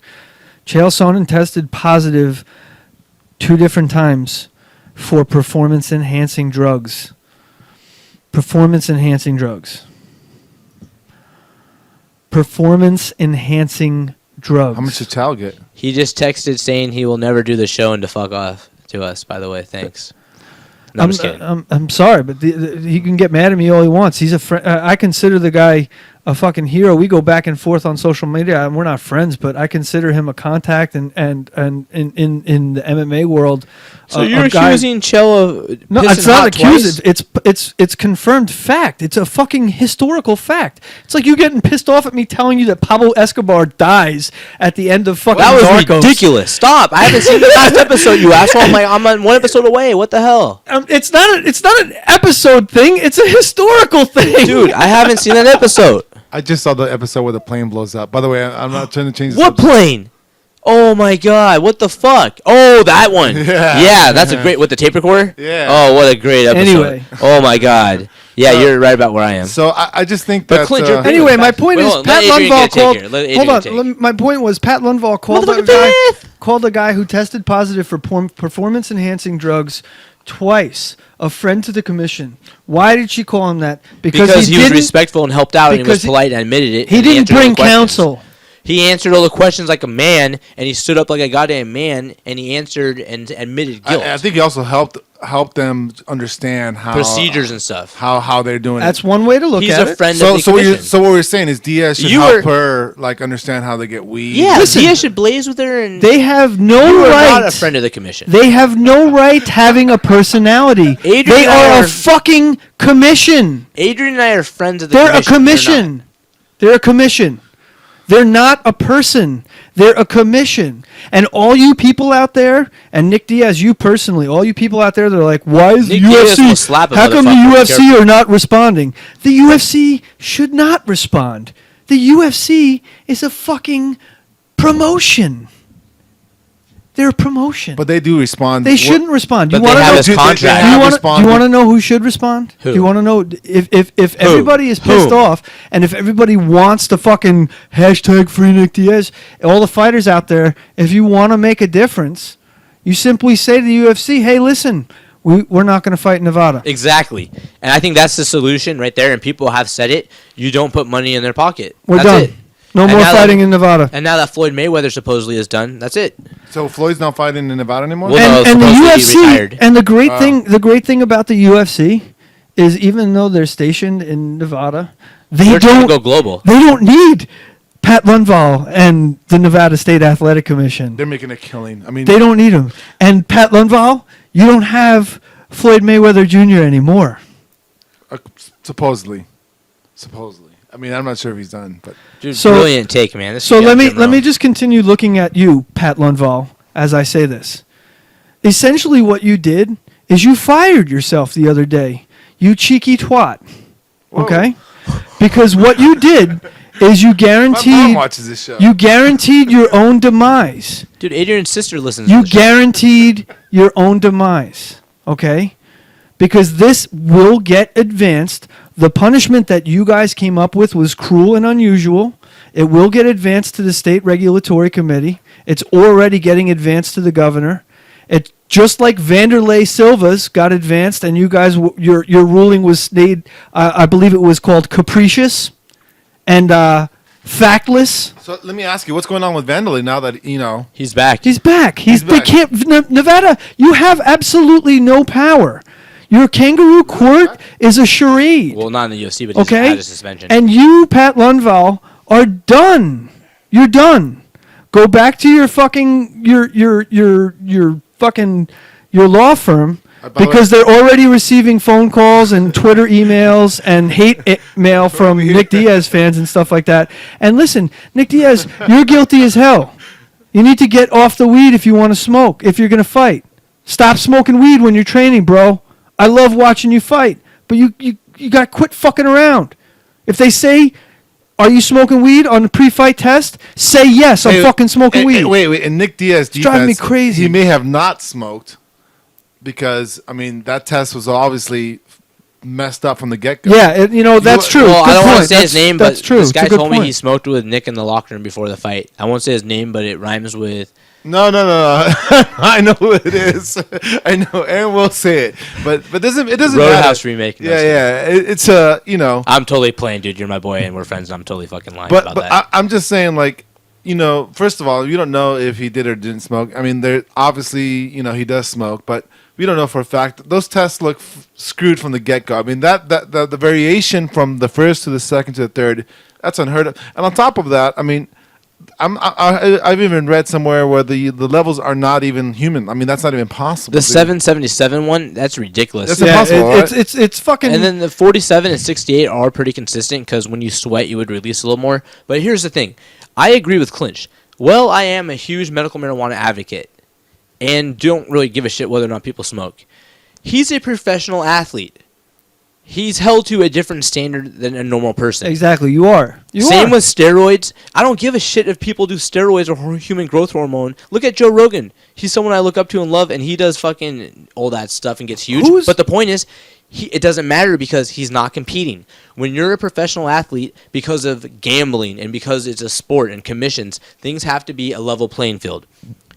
Chael Sonnen tested positive 2 different times for performance-enhancing drugs. Performance-enhancing drugs. Performance-enhancing drugs. How much did Chow get? He just texted saying he will never do the show and to fuck off to us, by the way. Thanks. No, I'm just kidding. I'm sorry, but he can get mad at me all he wants. He's a friend. I consider the guy a fucking hero. We go back and forth on social media. We're not friends, but I consider him a contact and in the MMA world. So a you're guy- accusing Chell of No, pissing it's not hot accused. twice? It's confirmed fact. It's a fucking historical fact. It's like you getting pissed off at me telling you that Pablo Escobar dies at the end of fucking That was Narcos. ridiculous. Stop! I haven't seen the last episode, you asshole. I'm on 1 episode away. What the hell, It's not an episode thing. It's a historical thing, dude? I haven't seen that episode. I just saw the episode where the plane blows up. By the way, I'm not trying to change the What subject. plane? Oh my god! What the fuck? Oh, that one. Yeah. That's a great with the tape recorder. Yeah. Oh, what a great episode. Anyway. Oh my god. Yeah, you're right about where I am. So I just think But that... Clint, you're big. Anyway, my point Wait, is hold on, Pat let Adrian Lundvall get a take called. here. Let Hold Adrian on. take. My point was Pat Lundvall called Motherfucking a guy who tested positive for performance-enhancing drugs twice. A friend to the commission. Why did she call him that? Because he was didn't- respectful and helped out, and he was because polite and admitted it. He and didn't answered all bring the questions. counsel. He answered all the questions like a man, and he stood up like a goddamn man, and he answered and admitted guilt. I think he also helped them understand how procedures and stuff. how they're doing That's it. one way to look He's at a it. friend So of the so commission. what we're saying is Diaz should You help were- her like understand how they get weed. Yeah, Listen, Diaz should blaze with her, and They have no you are right. not a friend of the commission. They have no right having a personality. Adrian They and I are are- a fucking commission. Adrian and I are friends of the They're a commission. commission. They're a commission. They're not a person. They're a commission. And all you people out there, and Nick Diaz, you personally, all you people out there that are like, why is Nick the Diaz will UFC? slap a How come the motherfucker, UFC careful. are not responding? The UFC should not respond. The UFC is a fucking promotion. They're a promotion. But they do respond. They shouldn't respond. Do But you they want to have know? his contract. Do you have want responded. to know who should respond? Who? Do you want to know if everybody is pissed Who? off and if everybody wants to fucking hashtag free Nick Diaz, all the fighters out there, if you want to make a difference, you simply say to the UFC, hey, listen, we're not going to fight in Nevada. Exactly. And I think that's the solution right there, and people have said it. You don't put money in their pocket. We're That's done. it. No And more now fighting that- in Nevada. And now that Floyd Mayweather supposedly is done, that's it. So Floyd's not fighting in Nevada anymore. Well, no, And the supposedly he UFC retired. and the great thing about the UFC is even though they're stationed in Nevada, they They're trying to don't go global. They don't need Pat Lundvall and the Nevada State Athletic Commission. They're making a killing. I mean, They don't need him. And Pat Lundvall, you don't have Floyd Mayweather Jr. anymore. supposedly. I mean, I'm not sure if he's done, but Dude, So- brilliant take, man. This So is let me Jim let me Rome. just continue looking at you, Pat Lundvall, as I say this. Essentially, what you did is you fired yourself the other day. You cheeky twat. Okay? Because what you did is you my mom guaranteed watches this show. you guaranteed your own demise. Dude, Adrian's sister listens You to the show. guaranteed your own demise, okay? Because this will get advanced. The punishment that you guys came up with was cruel and unusual. It will get advanced to the state regulatory committee. It's already getting advanced to the governor. It just like Vanderlei Silva's got advanced, and you guys, your ruling was made. I believe it was called capricious and factless. So let me ask you, what's going on with Vandalay now that He's back. He's back. He's They back. can't. Nevada, you have absolutely no power. Your kangaroo court is a charade. Well, not in the UFC, but he's Okay, had a suspension. and you, Pat Lundvall, are done. You're done. Go back to your fucking your law firm By the because they're already receiving phone calls and Twitter emails and hate mail from Nick Diaz fans and stuff like that. And listen, Nick Diaz, you're guilty as hell. You need to get off the weed if you want to smoke. If you're gonna fight, stop smoking weed when you're training, bro. I love watching you fight, but you got to quit fucking around. If they say, are you smoking weed on the pre-fight test? Say yes, I'm fucking smoking weed. Wait, and Nick Diaz defense, driving me crazy. He may have not smoked because I mean that test was obviously messed up from the get-go. Yeah, that's true. Well, I Good don't want to point. say his name, but that's true. this It's a guy good told me point. he smoked with Nick in the locker room before the fight. I won't say his name, but it rhymes with... No. I know who it is. I know. Aaron will say it, but it doesn't Roadhouse matter. remake. No, Yeah. It's I'm totally playing, dude. You're my boy, and we're friends, and I'm totally fucking lying about But that. I'm just saying, like, first of all, you don't know if he did or didn't smoke. I mean, there obviously, he does smoke, but we don't know for a fact. Those tests look screwed from the get-go. I mean, the variation from the first to the second to the third, that's unheard of. And on top of that, I mean, I've even read somewhere where the levels are not even human. I mean, that's not even possible. The 777 one, that's ridiculous. That's Yeah, impossible, right? it's fucking. And then the 47 and 68 are pretty consistent because when you sweat, you would release a little more. But here's the thing. I agree with Clinch. Well, I am a huge medical marijuana advocate and don't really give a shit whether or not people smoke. He's a professional athlete. He's held to a different standard than a normal person. exactly, you are. Same with steroids. I don't give a shit if people do steroids or human growth hormone. Look at Joe Rogan. He's someone I look up to and love, and he does fucking all that stuff and gets huge. But the point is, it doesn't matter because he's not competing. When you're a professional athlete, because of gambling and because it's a sport and commissions, things have to be a level playing field.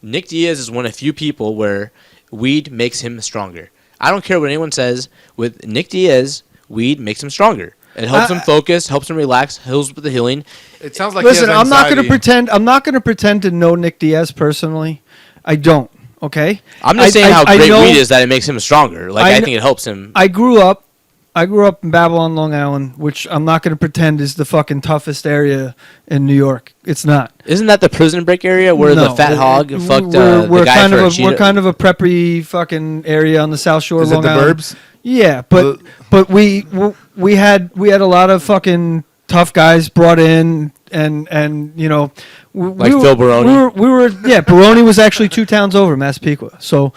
Nick Diaz is one of few people where weed makes him stronger. I don't care what anyone says. With Nick Diaz, weed makes him stronger. It helps him focus, helps him relax, helps with the healing. It sounds like Listen, he has I'm not going to anxiety. pretend. I'm not going to pretend to know Nick Diaz personally. I don't. Okay. I'm just saying how great know- weed is that it makes him stronger. Like I kn- think it helps him. I grew up in Babylon, Long Island, which I'm not going to pretend is the fucking toughest area in New York. It's not. Isn't that the prison break area where the No, fat hog fucked the we're guy kind for of a a, Cheeto? we're kind of a preppy fucking area on the South Shore of Is it Long the Island. burbs? Yeah, but we had a lot of fucking tough guys brought in, and you know, Like Phil Baroni? We were Baroni was actually 2 towns over, Massapequa. So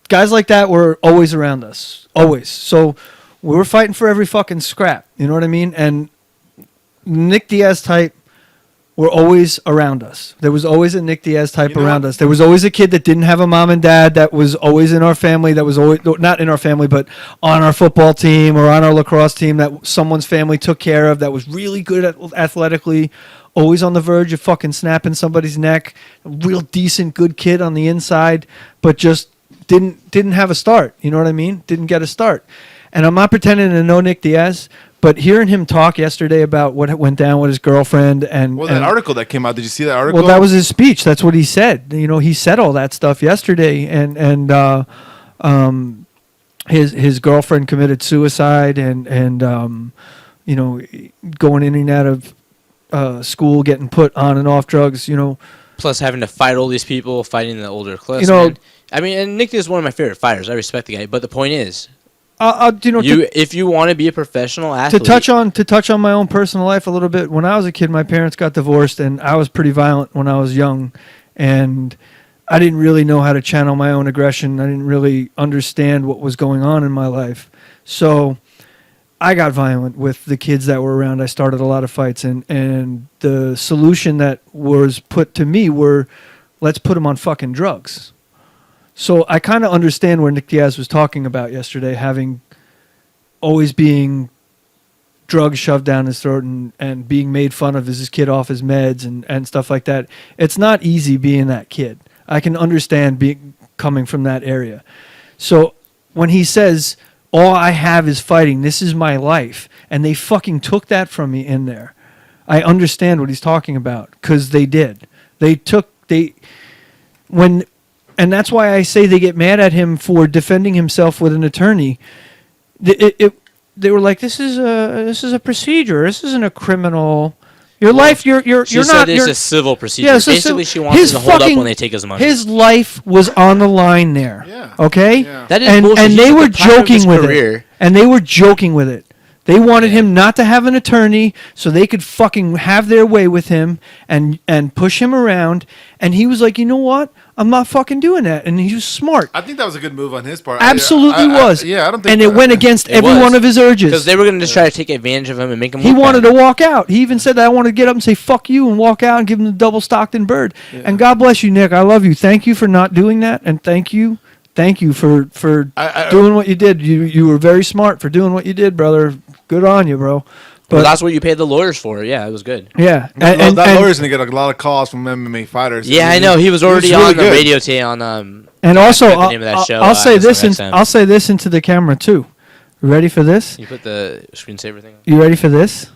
guys like that were always around us, always. So we were fighting for every fucking scrap. You know what I mean? And Nick Diaz type were always around us. There was always a Nick Diaz type You know around what? us. There was always a kid that didn't have a mom and dad that was always in our family, that was always, not in our family, but on our football team or on our lacrosse team that someone's family took care of, that was really good at athletically, always on the verge of fucking snapping somebody's neck, a real decent, good kid on the inside, but just didn't have a start. You know what I mean? Didn't get a start. And I'm not pretending to know Nick Diaz, but hearing him talk yesterday about what went down with his girlfriend and Well, that article that came out, did you see that article? well, that was his speech. That's what he said. You know, he said all that stuff yesterday, and his girlfriend committed suicide, and you know, going in and out of school, getting put on and off drugs. You know, Plus having to fight all these people, fighting the older clips. You know- man. I mean, and Nick is one of my favorite fighters. I respect the guy, but the point is, you know, if you want to be a professional to athlete, touch on my own personal life a little bit. When I was a kid, my parents got divorced, and I was pretty violent when I was young, and I didn't really know how to channel my own aggression. I didn't really understand what was going on in my life, so I got violent with the kids that were around. I started a lot of fights, and the solution that was put to me were, let's put them on fucking drugs. So I kind of understand where Nick Diaz was talking about yesterday, having always being drugs shoved down his throat and being made fun of as his kid off his meds and stuff like that. It's not easy being that kid. I can understand coming from that area. So when he says, all I have is fighting, this is my life, and they fucking took that from me in there, I understand what he's talking about, because they did. And that's why I say they get mad at him for defending himself with an attorney. They were like, this is a procedure. This isn't a criminal. You're not. she said it's a civil procedure. Yeah, so Basically, she wants him to hold up when they take his money. His life was on the line there. Yeah. Okay. Yeah. That is and bullshit. and He's they at the were prime of his joking with career. it. And they were joking with it. They wanted him not to have an attorney so they could fucking have their way with him and push him around. And he was like, you know what? I'm not fucking doing that. And he was smart. I think that was a good move on his part. Absolutely was. Yeah, I don't think. And it went against every was. one of his urges. Because they were going to just try to take advantage of him and make him. He look wanted bad. to walk out. He even said that I want to get up and say "fuck you" and walk out and give him the double Stockton bird. And God bless you, Nick. I love you. Thank you for not doing that, and thank you for doing what you did. You were very smart for doing what you did, brother. Good on you, bro. But Well, that's what you paid the lawyers for. Yeah, it was good. yeah, that lawyer's gonna get a lot of calls from MMA fighters. Yeah, I know. He was already really on the good. radio today on. and also forget the name of that show, I'll say this XM. I'll say this into the camera too. You ready for this? You put the screensaver thing on. You ready for this?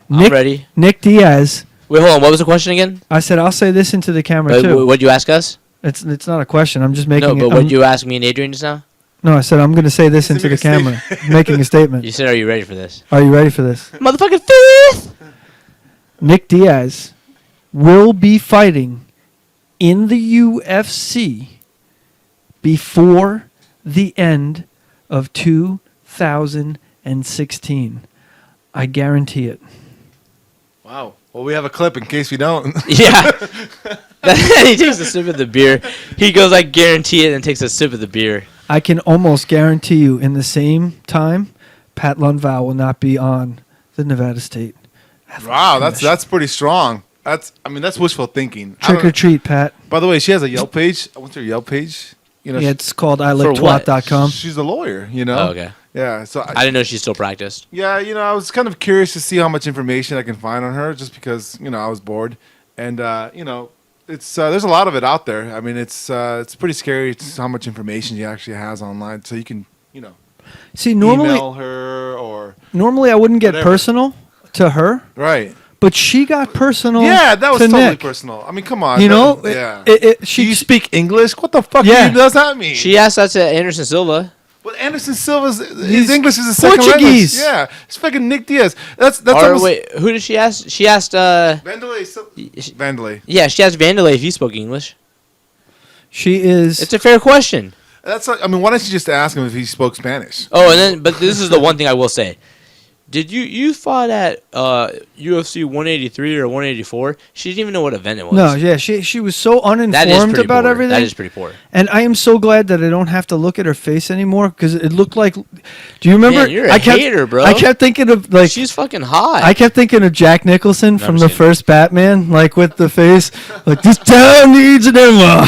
I'm ready. Nick Diaz. Wait, hold on. What was the question again? I said I'll say this into the camera too. What'd you ask us? It's not a question. I'm just making No, but it. what'd you ask me and Adrian just now? No, I said I'm going to say this into the make a camera. Making a statement. You said, "Are you ready for this?" Are you ready for this? Motherfucking fifth. Nick Diaz will be fighting in the UFC before the end of 2016. I guarantee it. Wow. Well, we have a clip in case we don't. Yeah. He takes a sip of the beer. He goes, "I guarantee it," and takes a sip of the beer. I can almost guarantee you in the same time, Pat Lundvall will not be on the Nevada State. Wow, that's pretty strong. That's wishful thinking. I Trick or don't- treat, Pat. By the way, she has a Yelp page. I went to her Yelp page. You know, Yeah, it's called what? iliketwat.com. she's a lawyer. You know. Oh, okay. Yeah. So I didn't know she still practiced. yeah, I was kind of curious to see how much information I can find on her, just because I was bored, and It's there's a lot of it out there. I mean, it's pretty scary. It's how much information she actually has online. So you can See, normally email her or I wouldn't get whatever. personal to her, right. but she got personal. Yeah, that was to totally Nick. personal. I mean, come on. You know, yeah. Do Do you speak English? What the fuck does that mean? She asked that to Anderson Silva. Well, Anderson Silva's his He's English is a second Portuguese. language. Yeah, it's fucking Nick Diaz. That's Or almost wait, who did she ask? She asked. Vandalay. Yeah, she asked Vandalay if he spoke English. She is. It's a fair question. That's like, I mean, why don't you just ask him if he spoke Spanish? Oh, and then, but this is the one thing I will say. Did you fought at UFC 183 or 184? She didn't even know what event it was. No, yeah, she was so That is uninformed pretty about poor. everything. That is pretty poor. And I am so glad that I don't have to look at her face anymore because it looked like. Do you remember? Man, you're a hater, bro. I kept thinking of like. She's fucking hot. I kept thinking of Jack Nicholson from I'm the just kidding. first Batman, like with the face, like this town needs an Emma.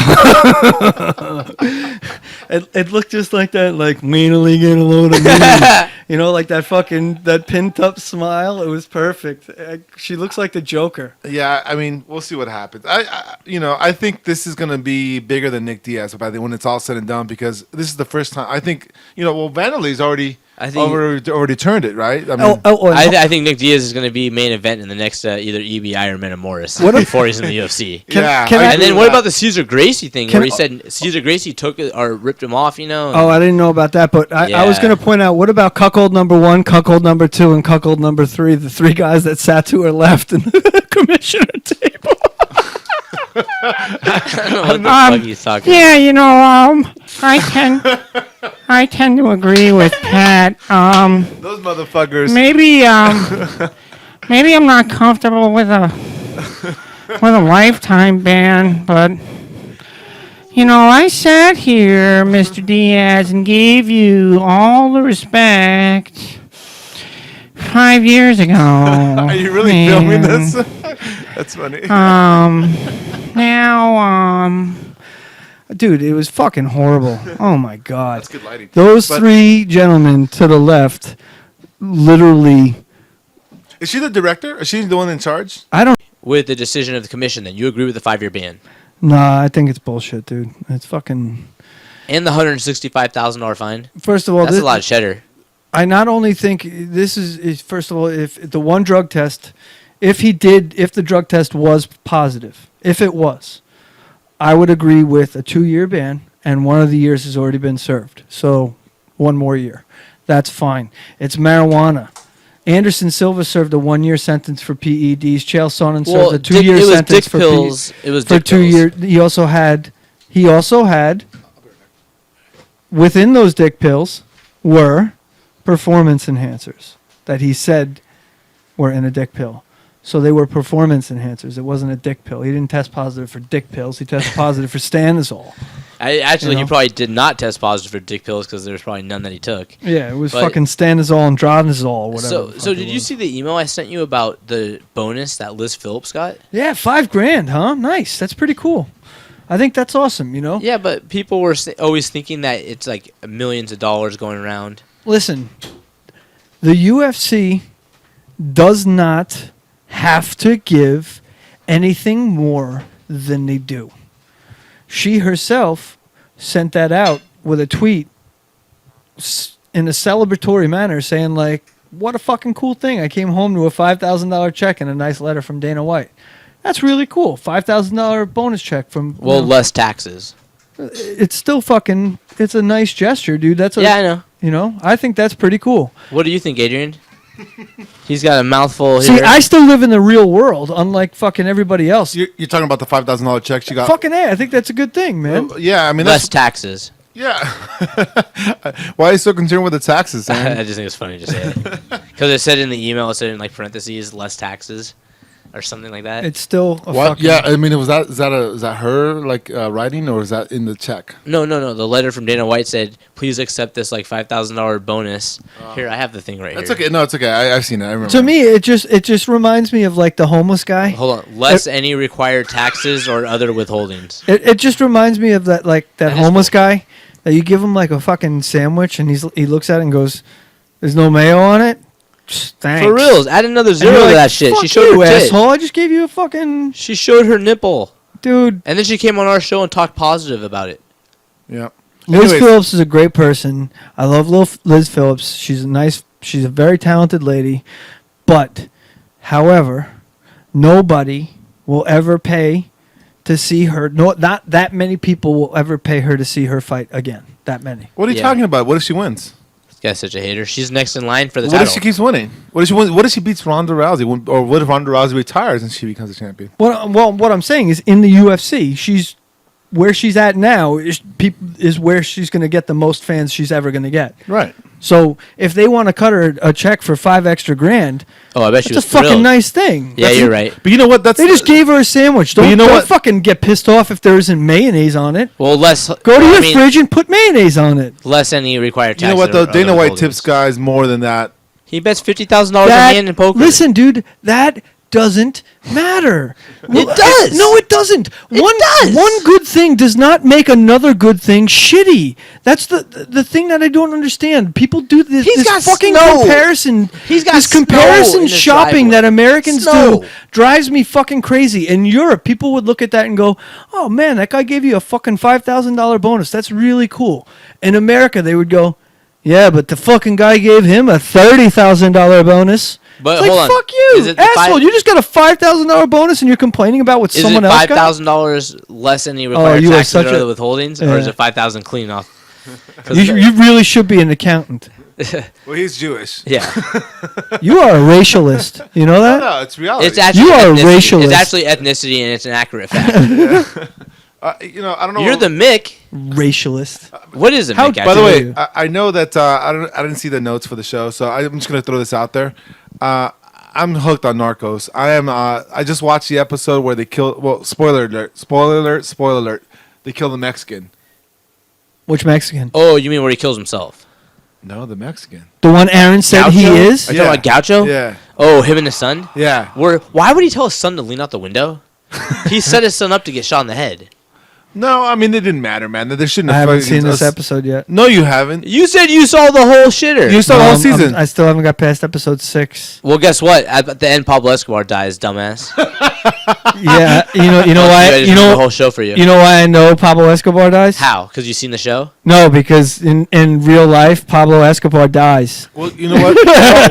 It looked just like that, like meanly get a load of me. You know, like that pent up smile. It was perfect. She looks like the Joker. Yeah, I mean, we'll see what happens. I think this is gonna be bigger than Nick Diaz by the when it's all said and done because this is the first time. I think Vanderlei's already already turned it, right? I mean, I think Nick Diaz is going to be main event in the next either EBI or Metamoris before he's in the UFC. And then what about the Cesar Gracie thing where he said Cesar Gracie took it or ripped him off, you know? Oh, I didn't know about that, but I was going to point out, what about cuckold number 1, cuckold number 2, and cuckold number 3, the 3 guys that sat to her left in the commissioner table? I don't know what the fuck he's talking about. Yeah, I tend to agree with Pat. those motherfuckers. Maybe I'm not comfortable with a lifetime ban, but I sat here, Mr. Diaz, and gave you all the respect 5 years ago. Are you really filming this? That's funny. Dude, it was fucking horrible. Oh my God. That's good lighting. Those 3 gentlemen to the left, literally. Is she the director? Is she the one in charge? I don't. With the decision of the commission, then you agree with the 5-year ban Nah, I think it's bullshit, dude. It's fucking. and the $165,000 fine. First of all, That's a lot of cheddar. I not only think this is first of all, if the one drug test, if the drug test was positive, if it was, I would agree with a 2-year ban, and one of the years has already been served. So 1 more year. That's fine. It's marijuana. Anderson Silva served a 1-year sentence for PEDs. Chael Sonnen served a 2-year sentence for pills. It was for dick 2 pills. years. He also had within those dick pills were performance enhancers that he said were in a dick pill. So they were performance enhancers. It wasn't a dick pill. He didn't test positive for dick pills. He tested positive for stanozol. He probably did not test positive for dick pills because there's probably none that he took. Yeah, it was But- fucking stanozol and dronazol, whatever. So did you see the email I sent you about the bonus that Liz Phillips got? Yeah, $5,000, huh? Nice. That's pretty cool. I think that's awesome, Yeah, but people were always thinking that it's like millions of dollars going around. Listen, the UFC does not have to give anything more than they do. She herself sent that out with a tweet in a celebratory manner saying, like, what a fucking cool thing. I came home to a $5,000 check and a nice letter from Dana White. That's really cool. $5,000 bonus check from... Well, less taxes. It's still fucking... It's a nice gesture, dude. I know. I think that's pretty cool. What do you think, Adrian? He's got a mouthful See, here. I still live in the real world, unlike fucking everybody else. You're talking about the $5,000 check she got? Fucking A, I think that's a good thing, man. Yeah, I mean... Less taxes. Yeah. Why are you so concerned with the taxes, man? I just think it's funny to say it. Because it said in the email, it said in like parentheses, less taxes. Or something like that. It's still a What? fucking... Yeah, I mean, is that her like writing or is that in the check? No. The letter from Dana White said, "Please accept this like $5,000 bonus." Here, I have the thing right That's here. okay. No, it's okay. I've seen it. I remember. To me, it just reminds me of like the homeless guy. Hold on. Less any required taxes or other withholdings. It just reminds me of that That is homeless cool. guy that you give him like a fucking sandwich and he looks at it and goes, "There's no mayo on it." Thanks. For reals, add another And zero you're to like, that shit. "Fuck She showed you, her tit. asshole. I just gave you a fucking... She showed her nipple. Dude, And then she came on our show and talked positive about it. Yeah. Liz Anyways. Phillips is a great person. I love Liz Phillips. She's a very talented lady. But, however, nobody will ever pay to see her. No, not that many people will ever pay her to see her fight again. That many. What are you Yeah. talking about? What if she wins? This guy's such a hater. She's next in line for the What title. if she keeps winning? What if she wins? What if she beats Ronda Rousey? Or what if Ronda Rousey retires and she becomes a champion? What I'm saying is, in the UFC, she's where she's at now is where she's going to get the most fans she's ever going to get. Right. So if they want to cut her a check for $5 extra grand, Oh, I bet she that's was a fucking thrilled. nice thing. Yeah, you're right. But you know what? That's They just gave her a sandwich. Don't, you know don't what? fucking get pissed off if there isn't mayonnaise on it. Well, less. Go to I your mean, fridge and put mayonnaise on it. Less any required tax. You know what though? than Dana other White holdings. tips guys more than that. He bets $50,000 a hand in poker. Listen, dude, that doesn't matter. It does. No, it doesn't. One good thing does not make another good thing shitty. That's the thing that I don't understand. People do this, He's this got fucking snow. comparison. He's got this snow in comparison his shopping driveway. that Americans Snow. do drives me fucking crazy. In Europe, people would look at that and go, "Oh man, that guy gave you a fucking $5,000 bonus. That's really cool." In America, they would go, "Yeah, but the fucking guy gave him a $30,000 bonus." But It's hold like, on. fuck you, Is it the asshole! You just got a $5,000 bonus and you're complaining about what Is someone it else got. $5,000 less any required you are taxes such or a- other withholdings, or is Yeah. it 5,000 clean off? You really should be an accountant. Well, he's Jewish. Yeah, You are a racialist. You know that? No, it's reality. it's actually You are a ethnicity. racialist. It's actually ethnicity, and it's an accurate fact. You know, I don't know. You're the Mick. Racialist. What is a How- Mick? By the actually? way, you. I know that I didn't see the notes for the show, so I'm just gonna throw this out there. I'm hooked on Narcos. I just watched the episode where they kill. Well, spoiler alert! Spoiler alert! Spoiler alert! They kill the Mexican. Which Mexican? Oh, you mean where he kills himself? No, the Mexican. The one Aaron said he Gaucho? is? Are you talking about Gaucho? Yeah. Oh, him and his son? Yeah. Why would he tell his son to lean out the window? He set his son up to get shot in the head. No, I mean it didn't matter, man. There shouldn't I have. haven't fucking- seen this episode yet. No, you haven't. You said you saw the whole shitter. You saw the whole Um, season. I still haven't got past episode 6. Well, guess what? At the end, Pablo Escobar dies, dumbass. Yeah, you know I why? just You ruined the know whole show for you. You know why I know Pablo Escobar dies? How? Because you've seen the show? No, because in real life, Pablo Escobar dies. Well, you know what?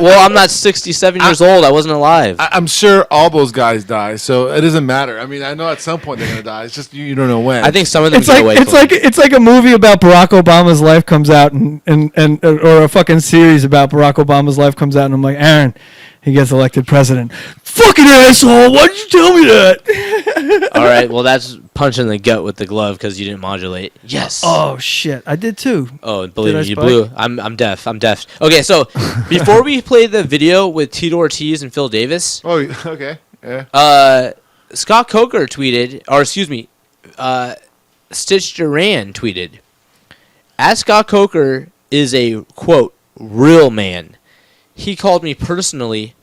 Well, I'm not 67 years old. I wasn't alive. I'm sure all those guys die, so it doesn't matter. I mean, I know at some point they're gonna die. It's just you don't know when. I think some of them It's get like away it's like a movie about Barack Obama's life comes out and or a fucking series about Barack Obama's life comes out and I'm like, Aaron, he gets elected president. Fucking asshole! Why did you tell me that? All right, well, that's punch in the gut with the glove because you didn't modulate. Yes. Oh shit! I did too. Oh, believe Did I me, you spike? blew. I'm deaf. I'm deaf. Okay, so before we play the video with Tito Ortiz and Phil Davis, Oh, okay. Yeah. Scott Coker tweeted, or excuse me, Stitch Duran tweeted, "As Scott Coker is a, quote, real man. He called me personally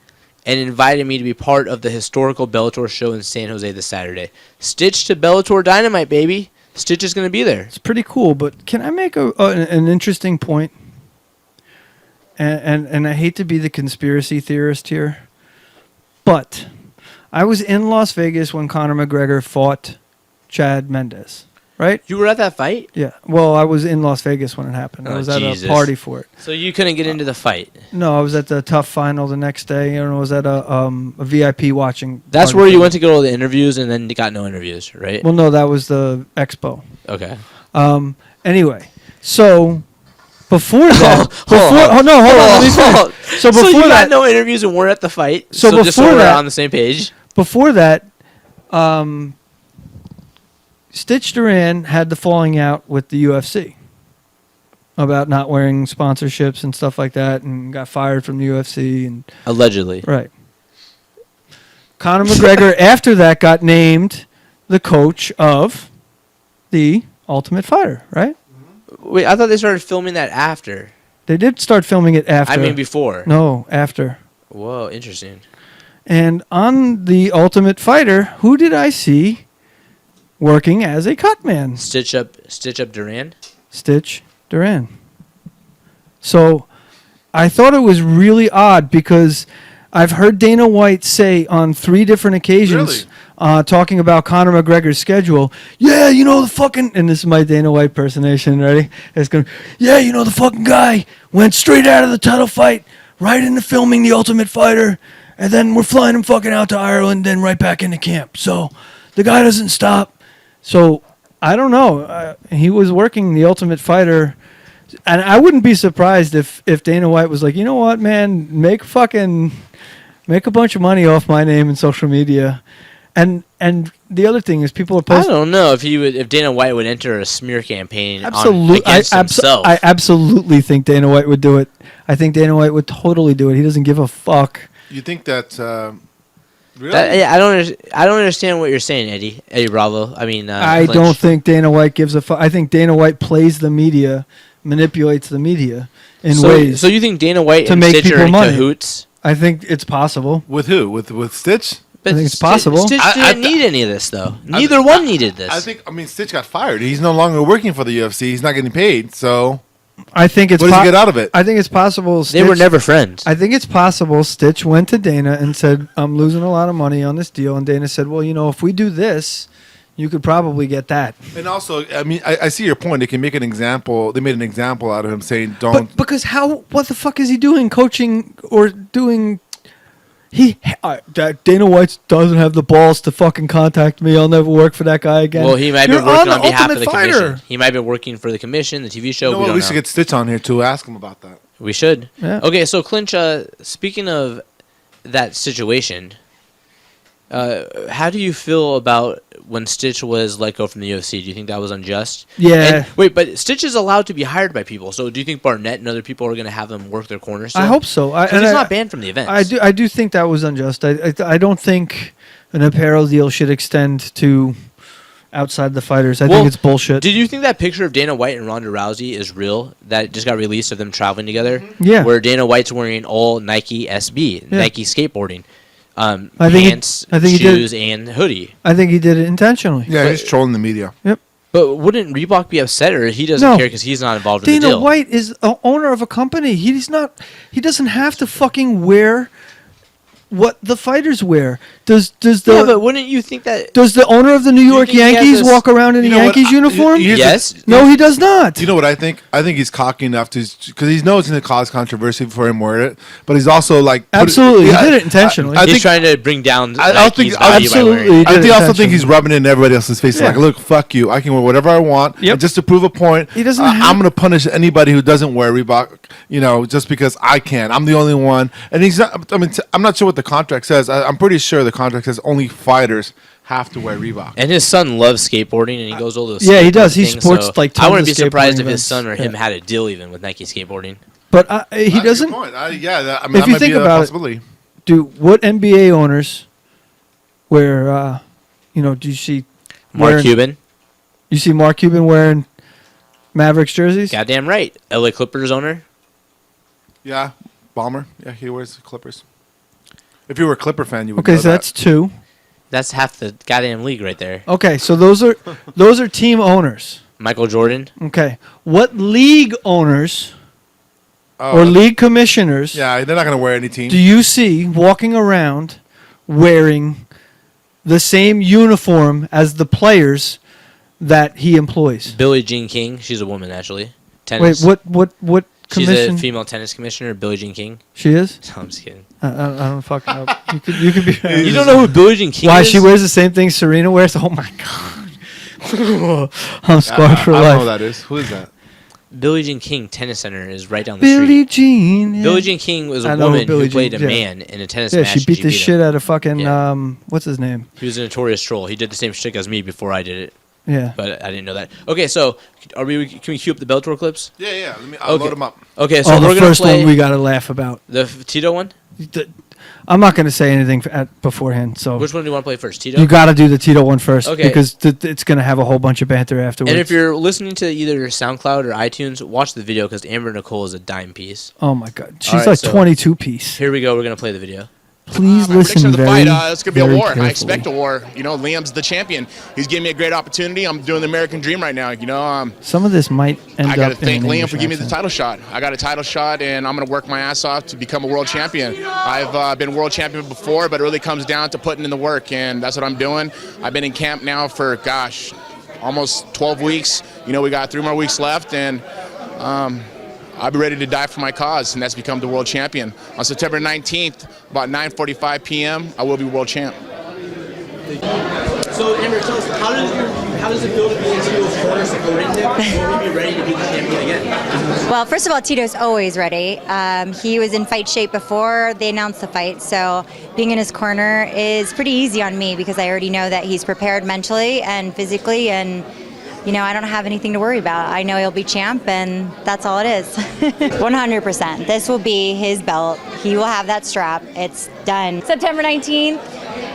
and invited me to be part of the historical Bellator show in San Jose this Saturday. Stitch to Bellator Dynamite, baby. Stitch is going to be there." It's pretty cool, but can I make an interesting point? And I hate to be the conspiracy theorist here, but I was in Las Vegas when Conor McGregor fought Chad Mendes, right? You were at that fight? Yeah. Well, I was in Las Vegas when it happened. I Oh, was at Jesus. a party for it. So you couldn't get into the fight. No, I was at the Tough Final the next day, and I was at a VIP watching. That's party where for you it. went to get all the interviews and then you got no interviews, right? Well, no, that was the expo. Okay. Anyway, so before that, hold on. hold on, let me finish. So So before you that, got no interviews and weren't at the fight. So just so before we're that- on the same page. before that, Stitch Duran had the falling out with the UFC about not wearing sponsorships and stuff like that, and got fired from the UFC. And Allegedly. right, Conor McGregor after that got named the coach of the Ultimate Fighter. Right? Wait, I thought they started filming that after. They did start filming it after. I mean before. No, after. Whoa, interesting. And on the Ultimate Fighter, who did I see working as a cut man? Stitch up Duran. Stitch Duran. So I thought it was really odd because I've heard Dana White say on 3 different occasions, talking about Conor McGregor's schedule. Yeah, the fucking, and this is my Dana White impersonation. Ready? It's going. Yeah, the fucking guy went straight out of the title fight, right into filming The Ultimate Fighter, and then we're flying him fucking out to Ireland, then right back into camp. So the guy doesn't stop. So I don't know. He was working The Ultimate Fighter. And I wouldn't be surprised if Dana White was like, you know what, man, make a bunch of money off my name in social media. And the other thing is people are posting. I don't know if Dana White would enter a smear campaign Absolutely, against himself. I absolutely think Dana White would do it. I think Dana White would totally do it. He doesn't give a fuck. You think that? Really? I don't understand what you're saying, Eddie Bravo. I mean, I Clinch. don't think Dana White gives a fuck. I think Dana White plays the media, manipulates the media in ways. So you think Dana White to and make Stitch people are in money. cahoots? I think it's possible. With who? With Stitch? But I think it's possible. Stitch I didn't need any of this, though. Neither one needed this. I mean, Stitch got fired. He's no longer working for the UFC. He's not getting paid. So I think it's what does he get out of it? I think it's possible. They were never friends. I think it's possible Stitch went to Dana and said, I'm losing a lot of money on this deal. And Dana said, well, if we do this, you could probably get that. And also, I mean, I see your point. They can make an example. They made an example out of him saying, "Don't." But because what the fuck is he doing? Coaching or doing? Dana White doesn't have the balls to fucking contact me. I'll never work for that guy again. Well, he might be You're working on behalf of Ultimate the Fighter. commission. He might be working for the commission, the TV show. You know we what? don't We know. should get Stitch on here to ask him about that. We should. Yeah. Okay, so Clinch, speaking of that situation, how do you feel about when Stitch was let go from the UFC? Do you think that was unjust? Yeah. And, wait, but Stitch is allowed to be hired by people. So do you think Barnett and other people are going to have him work their corners? Still? I hope so. Because he's not banned from the events. I do think that was unjust. I don't think an apparel deal should extend to outside the fighters. I think it's bullshit. Did you think that picture of Dana White and Ronda Rousey is real? That just got released of them traveling together? Yeah. Where Dana White's wearing all Nike SB, Yeah. Nike skateboarding. I think Pants, he did- shoes, and hoodie. I think he did it intentionally. Yeah, he's trolling the media. Yep. But wouldn't Reebok be upset, or he doesn't No. care because he's not involved in the Dana deal? White is the owner of a company. He's not. He doesn't have to fucking wear what the fighters wear. Does Yeah, but the wouldn't you think that? does the owner of the New York think he has Yankees this- walk around in You a know what? Yankees uniform? Here's Yes. No, he does not. You know what I think? I think he's cocky enough to, because he knows it's going to cause controversy for him wear it. But he's also like Absolutely, he did it intentionally. I He's think trying to bring down I Nike's think- value by absolutely. wearing it. He did it also think intentionally. he's rubbing it in everybody else's face. Yeah. Like, look, fuck you. I can wear whatever I want. Yep. And just to prove a point, He doesn't I'm have- going to punish anybody who doesn't wear Reebok, just because I can. I'm the only one. And he's not, I mean, I'm not sure what the contract says. I'm pretty sure the contract says only fighters have to wear Reebok. And his son loves skateboarding, and he goes all those. Yeah, he skateboard does. He things, sports, so like, I tons wouldn't of be surprised skateboarding if his events. son or him Yeah. had a deal even with Nike skateboarding. But he That's a good doesn't. point. I mean, If that you might think be a about it, possibility. Do what NBA owners wear? Do you see Mark wearing- Cuban, You see Mark Cuban wearing Mavericks jerseys? goddamn right. LA Clippers owner. Yeah, Bomber. Yeah, he wears Clippers. If you were a Clipper fan, you would Okay, know so that. that's 2. That's half the goddamn league right there. Okay, so those are team owners. Michael Jordan. Okay, what league owners Oh, or league commissioners yeah, they're not going to wear any team. do you see walking around wearing the same uniform as the players that he employs? Billie Jean King. She's a woman, actually. Wait, Tennis. what She's commission? a female tennis commissioner, Billie Jean King. She is? No, I'm just kidding. I don't fucking know. You could be. You don't know who Billie Jean King Why is? she wears the same thing Serena wears? Oh my god! I'm scarred for I don't know who life. that is. Who is that? Billie Jean King Tennis Center is right down the Billie street. Jean. Yeah. Billie Jean King was I a know who woman Billie who played Jean- a yeah. man in a tennis Yeah, match. she beat the him. shit out of fucking Yeah. what's his name? He was a notorious troll. He did the same shtick as me before I did it, Yeah. but I didn't know that. Okay, so can we cue up the Bellator clips? Yeah. I'll Okay. load him up. Okay, so Oh, we're the gonna first play one we gotta laugh about. the Tito one. I'm not gonna say anything beforehand. So Which one do you want to play first, Tito? you gotta do the Tito one first, Okay. because it's gonna have a whole bunch of banter afterwards. And if you're listening to either SoundCloud or iTunes, watch the video because Amber Nicole is a dime piece. oh my god, she's All right, like so- 22 piece. Here we go. We're gonna play the video. Please My listen prediction of the very, fight, it's going to be a very war. carefully. I expect a war. You know, Liam's the champion. He's giving me a great opportunity. I'm doing the American dream right now. You know, Some of this might end I got to up in thank an Liam English for giving me the accent. title shot. I got a title shot, and I'm going to work my ass off to become a world champion. I've been world champion before, but it really comes down to putting in the work, and that's what I'm doing. I've been in camp now for, gosh, almost 12 weeks. You know, we got 3 more weeks left, and I'll be ready to die for my cause, and that's become the world champion. On September 19th, about 9:45 p.m., I will be world champ. So, Amber, tell us, how does it feel to be in Tito's corner, supporting him? Will he be ready to be the champion again? Well, first of all, Tito's always ready. He was in fight shape before they announced the fight, so being in his corner is pretty easy on me because I already know that he's prepared mentally and physically, and you know, I don't have anything to worry about. I know he'll be champ, and that's all it is. 100%. This will be his belt. He will have that strap. It's done. September 19th,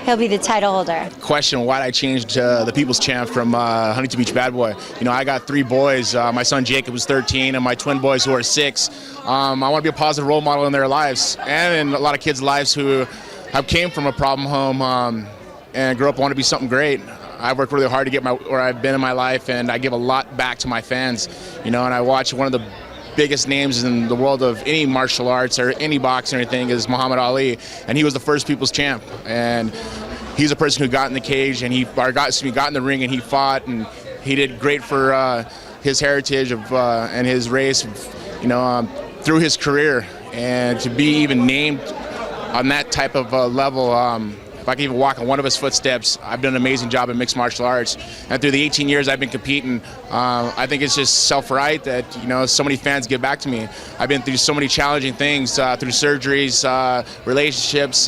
he'll be the title holder. Question, why did I change to the People's Champ from Huntington Beach Bad Boy? You know, I got 3 boys. My son Jacob was 13, and my twin boys who are 6. I want to be a positive role model in their lives, and in a lot of kids' lives who have came from a problem home and grew up want to be something great. I've worked really hard to get where I've been in my life, and I give a lot back to my fans. You know, and I watch one of the biggest names in the world of any martial arts or any boxing or anything is Muhammad Ali, and he was the first People's Champ. And he's a person who got in the cage and got in the ring and he fought, and he did great for his heritage and his race, you know, through his career. And to be even named on that type of level. If I can even walk in one of his footsteps, I've done an amazing job in mixed martial arts. And through the 18 years I've been competing, I think it's just self-right that, you know, so many fans give back to me. I've been through so many challenging things, through surgeries, relationships,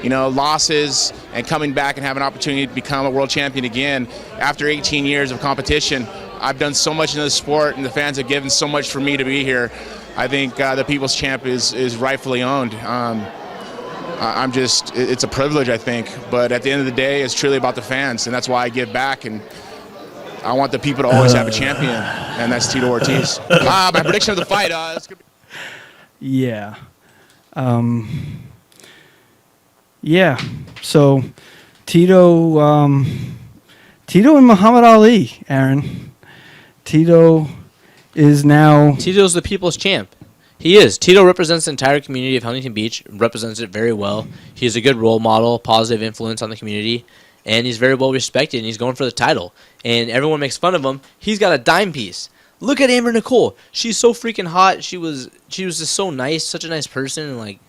you know, losses, and coming back and having an opportunity to become a world champion again. After 18 years of competition, I've done so much in the sport, and the fans have given so much for me to be here. I think the People's Champ is rightfully owned. It's a privilege, I think, but at the end of the day, it's truly about the fans, and that's why I give back, and I want the people to always have a champion, and that's Tito Ortiz. My prediction of the fight, it's gonna be... Yeah. Yeah. So, Tito and Muhammad Ali, Aaron. Tito is now... Tito's the people's champ. He is. Tito represents the entire community of Huntington Beach, represents it very well. He's a good role model, positive influence on the community, and he's very well respected, and he's going for the title. And everyone makes fun of him. He's got a dime piece. Look at Amber Nicole. She's so freaking hot. She was just so nice, such a nice person, and like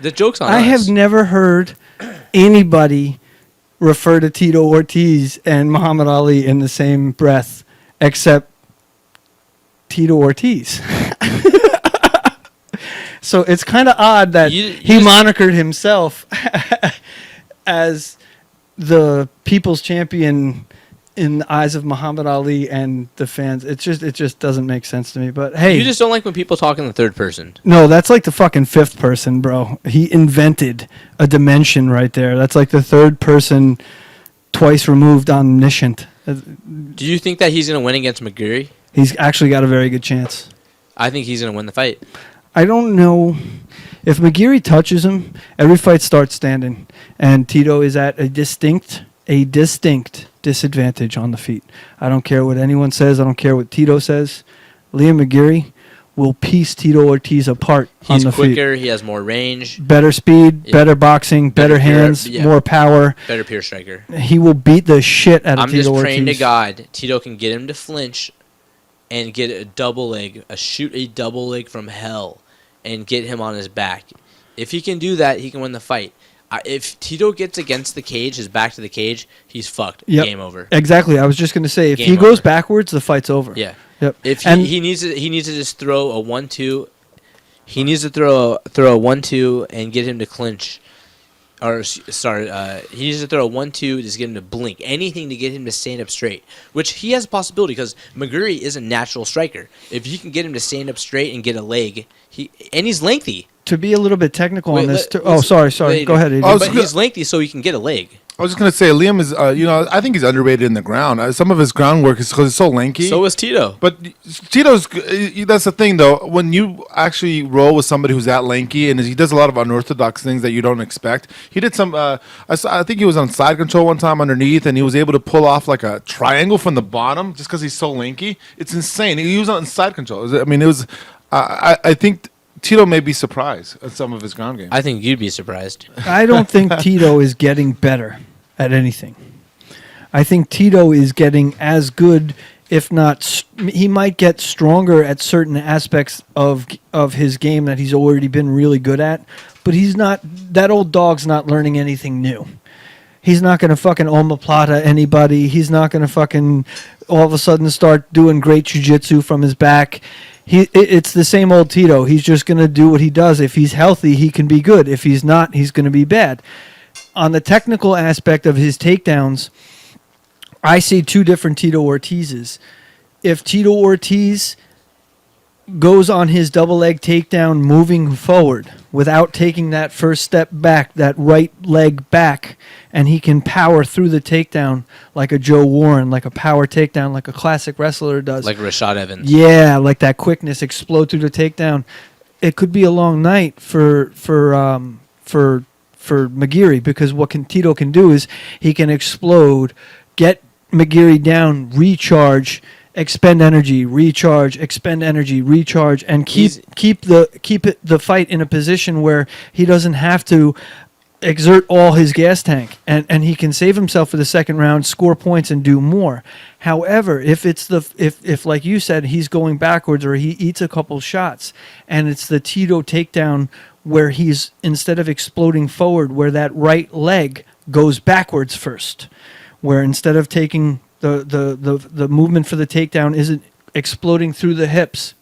the joke's on us. I have never heard anybody refer to Tito Ortiz and Muhammad Ali in the same breath, except Tito Ortiz. So it's kind of odd that he monikered himself as the people's champion in the eyes of Muhammad Ali and the fans. It just doesn't make sense to me. But hey, You just don't like when people talk in the third person. no, that's like the fucking fifth person, bro. He invented a dimension right there. That's like the third person, twice removed, omniscient. Do you think that he's going to win against McGurry? He's actually got a very good chance. I think he's going to win the fight. I don't know if McGeary touches him. Every fight starts standing, and Tito is at a distinct disadvantage on the feet. I don't care what anyone says. I don't care what Tito says. Liam McGeary will piece Tito Ortiz apart on the He's quicker. feet. He has more range. Better speed, Yeah. better boxing, better pure- hands, yeah. more power. Better pure striker. He will beat the shit out of I'm Tito just Ortiz. praying to God Tito can get him to flinch and get a double leg, shoot a double leg from hell, and get him on his back. If he can do that, he can win the fight. If Tito gets against the cage, his back to the cage, he's fucked. Yep. Game over. Exactly. I was just going to say, if Game he goes over. backwards, the fight's over. Yeah. Yep. If And- he needs to just throw a 1-2. He needs to throw a 1-2 and get him to clinch. He needs to throw a 1-2, just get him to blink. Anything to get him to stand up straight, which he has a possibility because McGurry is a natural striker. If you can get him to stand up straight and get a leg, he's lengthy. To be a little bit technical on this. Wait, Sorry. Go ahead, AD. But he's lengthy, so he can get a leg. I was just gonna say Liam is, I think he's underrated in the ground. Some of his groundwork is because he's so lanky. So is Tito. But Tito's, that's the thing though. When you actually roll with somebody who's that lanky and he does a lot of unorthodox things that you don't expect. He did some. I think he was on side control one time underneath, and he was able to pull off like a triangle from the bottom just because he's so lanky. It's insane. He was on side control. I mean, it was. I think Tito may be surprised at some of his ground game. I think you'd be surprised. I don't think Tito is getting better at anything. I think Tito is getting as good, if not, he might get stronger at certain aspects of his game that he's already been really good at, but he's not, that old dog's not learning anything new. He's not going to fucking omoplata anybody. He's not going to fucking all of a sudden start doing great jiu-jitsu from his back. It's the same old Tito. He's just going to do what he does. If he's healthy, he can be good. If he's not, he's going to be bad. On the technical aspect of his takedowns, I see two different Tito Ortizes. If Tito Ortiz goes on his double leg takedown moving forward without taking that first step back, that right leg back, and he can power through the takedown like a Joe Warren, like a power takedown, like a classic wrestler does. Like Rashad Evans. Yeah, like that quickness, explode through the takedown. It could be a long night for McGeary, because what Tito can do is he can explode, get McGeary down, recharge, expend energy, recharge, expend energy, recharge, and keep the fight in a position where he doesn't have to exert all his gas tank, and he can save himself for the second round, score points, and do more. However, if like you said, he's going backwards or he eats a couple shots, and it's the Tito takedown where he's, instead of exploding forward, where that right leg goes backwards first, where instead of taking the movement for the takedown isn't exploding through the hips,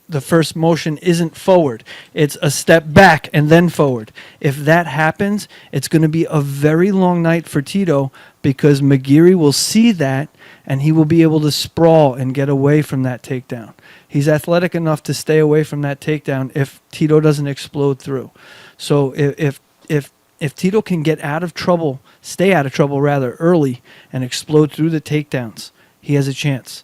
the first motion isn't forward. It's a step back and then forward. If that happens, it's going to be a very long night for Tito, because McGeary will see that and he will be able to sprawl and get away from that takedown. He's athletic enough to stay away from that takedown if Tito doesn't explode through. So if Tito can get out of trouble, stay out of trouble rather early, and explode through the takedowns, he has a chance.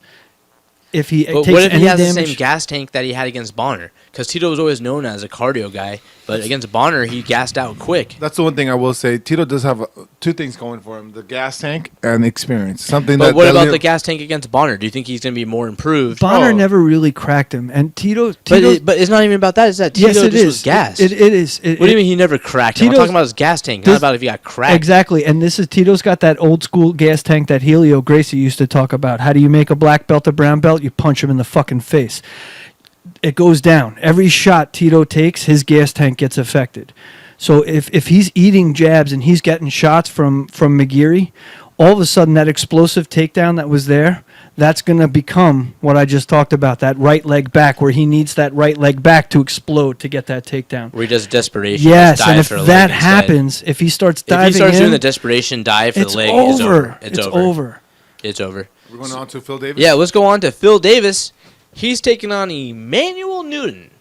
If he But takes what if any he has the damage, same gas tank that he had against Bonner? Because Tito was always known as a cardio guy, but against Bonner, he gassed out quick. That's the one thing I will say. Tito does have two things going for him: the gas tank and the experience. Something But that. what about the gas tank against Bonner? Do you think he's going to be more improved? Bonner never really cracked him, and Tito. But it's not even about that. It's that Tito Yes, it just is. was gassed. It is. What do you mean he never cracked him? I'm Tito's- talking about his gas tank, not this- about if he got cracked. Exactly, and this is Tito's got that old school gas tank that Helio Gracie used to talk about. How do you make a black belt a brown belt? You punch him in the fucking face. It goes down. Every shot Tito takes, his gas tank gets affected. So if he's eating jabs and he's getting shots from McGeary, all of a sudden that explosive takedown that was there, that's going to become what I just talked about, that right leg back, where he needs that right leg back to explode to get that takedown. Where he does desperation. Yes, just and dive if for a leg that instead. happens, if he starts diving if he starts in, doing the desperation dive for it's the leg, over. it's over. It's over. It's over. We're going on to Phil Davis. Yeah, let's go on to Phil Davis. He's taking on Emmanuel Newton,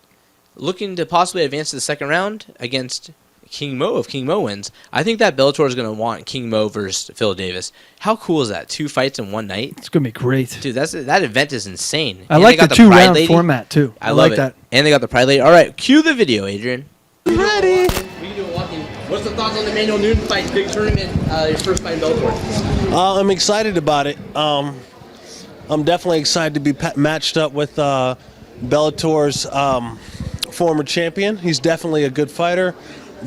looking to possibly advance to the second round against King Mo if King Mo wins. I think that Bellator is going to want King Mo versus Phil Davis. How cool is that? 2 fights in one night? It's going to be great. Dude, that event is insane. I And like they got the Pride 2-round Lady. format, too. I love like it. that. And they got the Pride Lady. All right, cue the video, Adrian. Ready? What's the thoughts on the Emmanuel Newton fight? Big tournament, your first fight in Bellator. I'm excited about it. I'm definitely excited to be matched up with Bellator's former champion. He's definitely a good fighter,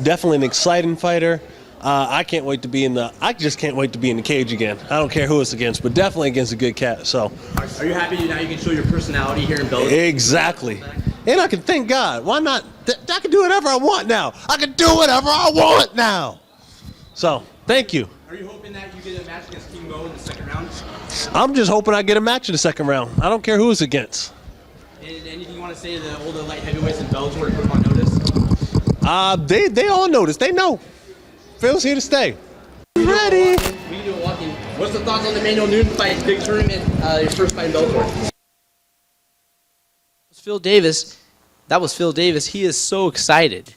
definitely an exciting fighter. I can't wait to be I just can't wait to be in the cage again. I don't care who it's against, but definitely against a good cat. So. Are you happy now you can show your personality here in Bellator? Exactly. And I can thank God. Why not? I can do whatever I want now. I can do whatever I want now. So, thank you. Are you hoping that you get a match against King Mo in the second round? I'm just hoping I get a match in the second round. I don't care who it's against. And anything you want to say to the older light heavyweights in Bellator to put them on notice? They all notice. They know. Phil's here to stay. Ready? What's the thoughts on the Emmanuel Newton fight? Big tournament, your first fight in Bellator. Phil Davis. That was Phil Davis. He is so excited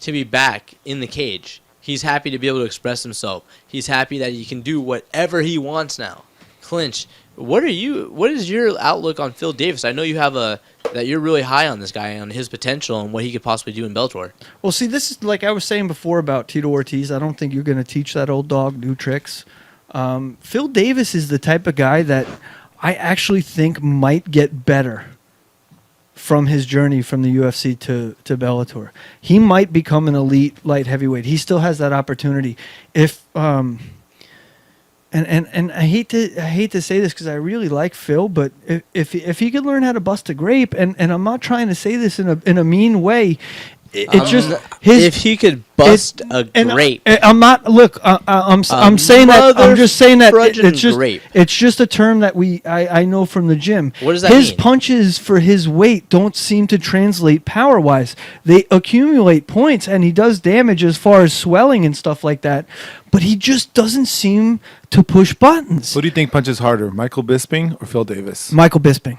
to be back in the cage. He's happy to be able to express himself. He's happy that he can do whatever he wants now. Clinch, what is your outlook on Phil Davis? I know you have that you're really high on this guy, on his potential and what he could possibly do in Bellator. Well, see, this is like I was saying before about Tito Ortiz. I don't think you're going to teach that old dog new tricks. Phil Davis is the type of guy that I actually think might get better from his journey from the UFC to Bellator. He might become an elite light heavyweight. He still has that opportunity. If And I hate to say this because I really like Phil, but if he could learn how to bust a grape, and I'm not trying to say this in a mean way, it's just if he could bust a grape. I'm not. Look, I'm saying that. I'm just saying that it's just grape. It's just a term that I know from the gym. What does that his mean? punches for his weight don't seem to translate power wise. They accumulate points, and he does damage as far as swelling and stuff like that. But he just doesn't seem to push buttons. Who do you think punches harder, Michael Bisping or Phil Davis? Michael Bisping.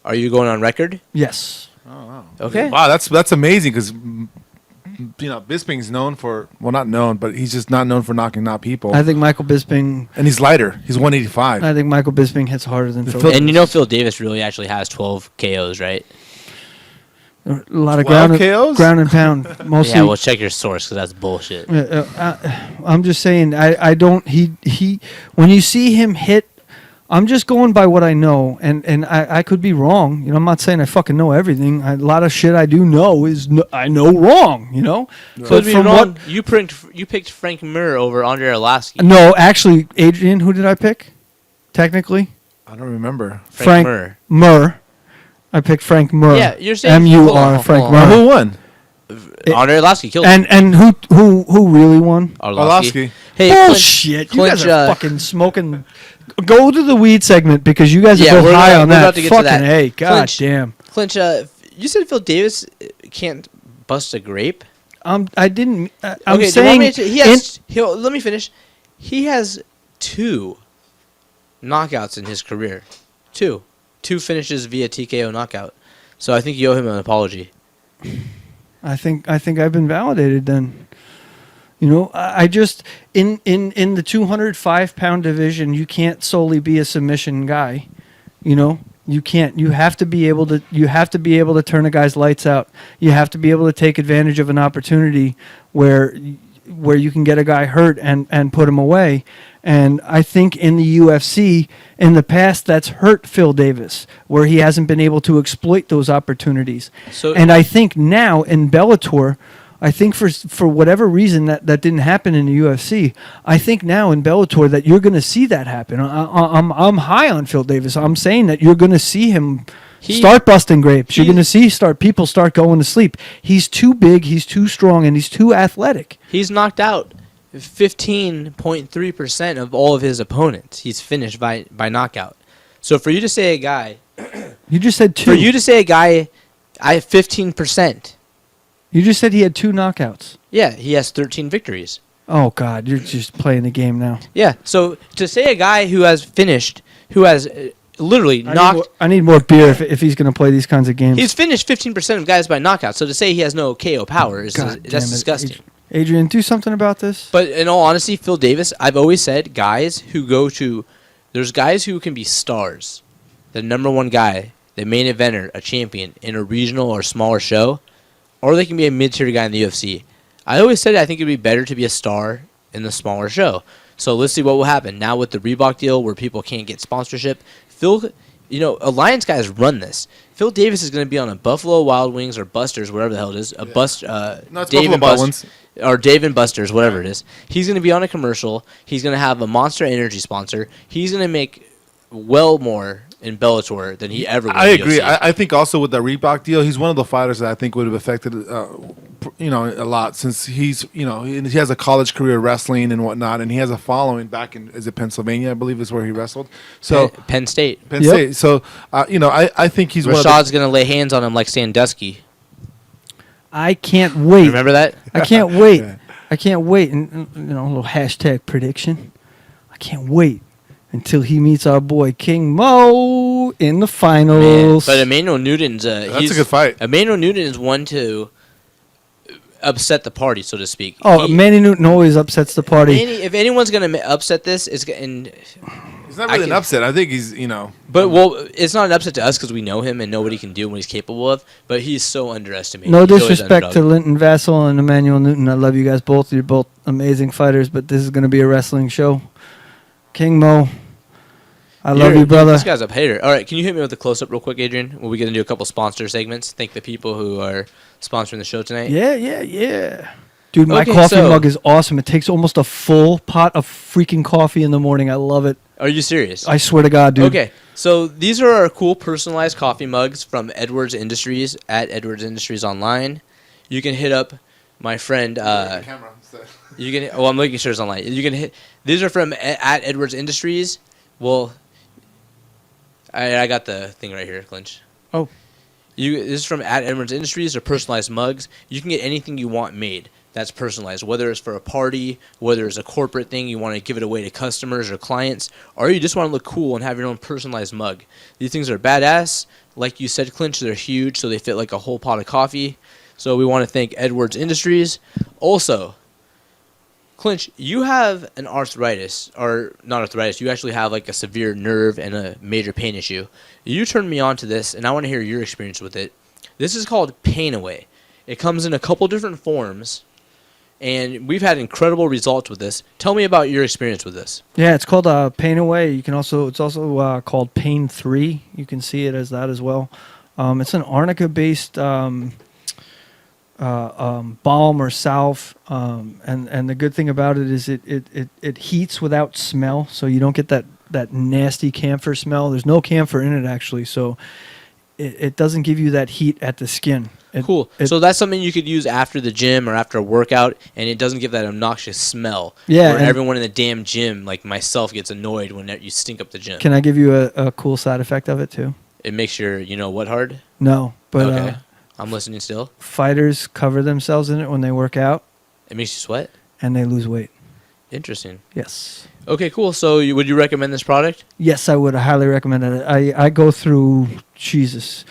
Are you going on record? Yes. Oh, wow. Okay. Wow, that's amazing because Bisping's known for not known, but he's just not known for knocking out people. I think Michael Bisping, and he's lighter. He's 185. I think Michael Bisping hits harder than Phil. And you know Phil Davis really actually has 12 KOs, right? A lot of 12 KOs? ground and pound. Mostly. Yeah, well, check your source because that's bullshit. I'm just saying. I don't. He. When you see him hit, I'm just going by what I know, and I could be wrong. You know, I'm not saying I fucking know everything. A lot of shit I do know I know wrong. You know. Could be wrong. You picked Frank Mir over Andre Arlovsky. No, actually, Adrian. Who did I pick? Technically, I don't remember. Frank Mir. I picked Frank Mir. Yeah, you're saying MUR. Frank Mir. Who won? Andre Arlovsky killed him. And who really won? Arlovsky. Hey, bullshit! You guys are fucking smoking. Go to the weed segment because you guys are both high on that. Fucking hey, god damn. Clinch, you said Phil Davis can't bust a grape. I didn't. I'm okay, saying let me finish. He has 2 knockouts in his career. 2 finishes via TKO knockout. So I think you owe him an apology. I think I've been validated then. You know, I just in the 205-pound division, you can't solely be a submission guy. You know, you can't. You have to be able to turn a guy's lights out. You have to be able to take advantage of an opportunity where you can get a guy hurt and put him away. And I think in the UFC, in the past, that's hurt Phil Davis, where he hasn't been able to exploit those opportunities. And I think now in Bellator, I think for whatever reason that didn't happen in the UFC, I think now in Bellator that you're going to see that happen. I'm high on Phil Davis. I'm saying that you're going to see him start busting grapes. You're going to see people start going to sleep. He's too big, he's too strong, and he's too athletic. He's knocked out 15.3% of all of his opponents. He's finished by knockout. So for you to say a guy... You just said 2. For you to say a guy, I have 15%. You just said he had 2 knockouts. Yeah, he has 13 victories. Oh, God, you're just playing the game now. Yeah, so to say a guy who has finished, who has literally knocked... I need more beer if he's going to play these kinds of games. He's finished 15% of guys by knockout, so to say he has no KO power, that's disgusting. Adrian, do something about this. But in all honesty, Phil Davis, I've always said guys who go to... There's guys who can be stars. The number one guy, the main eventer, a champion in a regional or smaller show, or they can be a mid-tier guy in the UFC. I always said I think it would be better to be a star in the smaller show. So let's see what will happen. Now with the Reebok deal where people can't get sponsorship, Alliance guys run this. Phil Davis is going to be on a Buffalo Wild Wings or Busters, whatever the hell it is. No, it's Dave Buffalo Wild Wings. Or Dave and Buster's, whatever it is. He's going to be on a commercial. He's going to have a Monster Energy sponsor. He's going to make well more in Bellator than he ever would. I agree. I think also with the Reebok deal, he's one of the fighters that I think would have affected, a lot since he has a college career wrestling and whatnot, and he has a following back in Pennsylvania, I believe is where he wrestled. So Penn State. State. So I think he's Rashad's going to lay hands on him like Sandusky. I can't wait. Remember that? I can't wait. Yeah. I can't wait. And a little hashtag prediction. I can't wait until he meets our boy King Mo in the finals. Man, but Emmanuel Newton's that's a good fight. Emmanuel Newton is one to upset the party, so to speak. Oh, Manny Newton always upsets the party. If anyone's gonna upset this, it's and It's not really an upset. I think he's, But it's not an upset to us because we know him and know what he can do and what he's capable of. But he's so underestimated. No He's always disrespect to underdog. Linton Vassell and Emmanuel Newton. I love you guys both. You're both amazing fighters, but this is going to be a wrestling show. King Mo, I love you, brother. This guy's a hater. All right, can you hit me with a close-up real quick, Adrian? We're going to do a couple sponsor segments. Thank the people who are sponsoring the show tonight. Yeah. Dude, my Okay, coffee so- mug is awesome. It takes almost a full pot of freaking coffee in the morning. I love it. Are you serious? I swear to God, dude. Okay, so these are our cool personalized coffee mugs from Edwards Industries at Edwards Industries Online. You can hit up my friend. You can. Oh, I'm making sure it's online. You can hit. These are from at Edwards Industries. Well, I got the thing right here, Clinch. Oh. This is from at Edwards Industries. They're personalized mugs. You can get anything you want made that's personalized, whether it's for a party, whether it's a corporate thing, you want to give it away to customers or clients, or you just want to look cool and have your own personalized mug. These things are badass. Like you said, Clinch, they're huge, so they fit like a whole pot of coffee. So we want to thank Edwards Industries. Also, Clinch, you have an arthritis, or not arthritis, you actually have like a severe nerve and a major pain issue. You turned me on to this, and I want to hear your experience with it. This is called Pain Away. It comes in a couple different forms, and we've had incredible results with this. Tell me about your experience with this. Yeah, it's called Pain Away. It's also called Pain 3. You can see it as that as well. It's an arnica-based balm or salve, and the good thing about it is it heats without smell, so you don't get that nasty camphor smell. There's no camphor in it actually, so it doesn't give you that heat at the skin. Cool. So that's something you could use after the gym or after a workout, and it doesn't give that obnoxious smell. Yeah, where and- everyone in the damn gym, like myself, gets annoyed when you stink up the gym. Can I give you a cool side effect of it too? It makes your, what hard? No, but Okay. I'm listening still. fighters cover themselves in it when they work out, It makes you sweat? and they lose weight. Interesting. Yes. Okay, cool. So would you recommend this product? Yes, I would highly recommend it. I go through Jesus.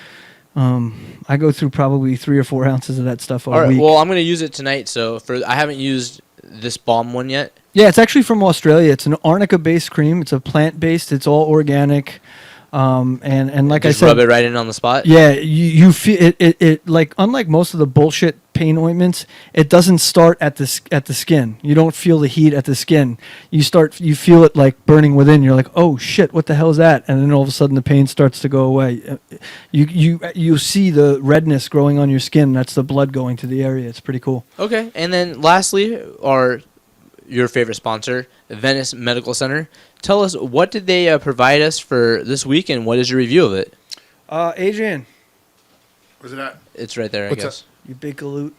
I go through probably 3 or 4 ounces of that stuff a All right. week. Well, I'm going to use it tonight. So I haven't used this balm one yet. Yeah, it's actually from Australia. It's an arnica-based cream. It's a plant-based. It's all organic. And like Just I said, rub it right in on the spot. yeah, you feel it like unlike most of the bullshit pain ointments, it doesn't start at the skin. You don't feel the heat at the skin. You feel it like burning within. You're like, oh shit, what the hell is that? And then all of a sudden the pain starts to go away. You see the redness growing on your skin. That's the blood going to the area. It's pretty cool. Okay. And then lastly, your favorite sponsor, Venice Medical Center. Tell us, what did they provide us for this week, and what is your review of it? Adrian, Where's it at? It's right there, What's I guess. you big galoot.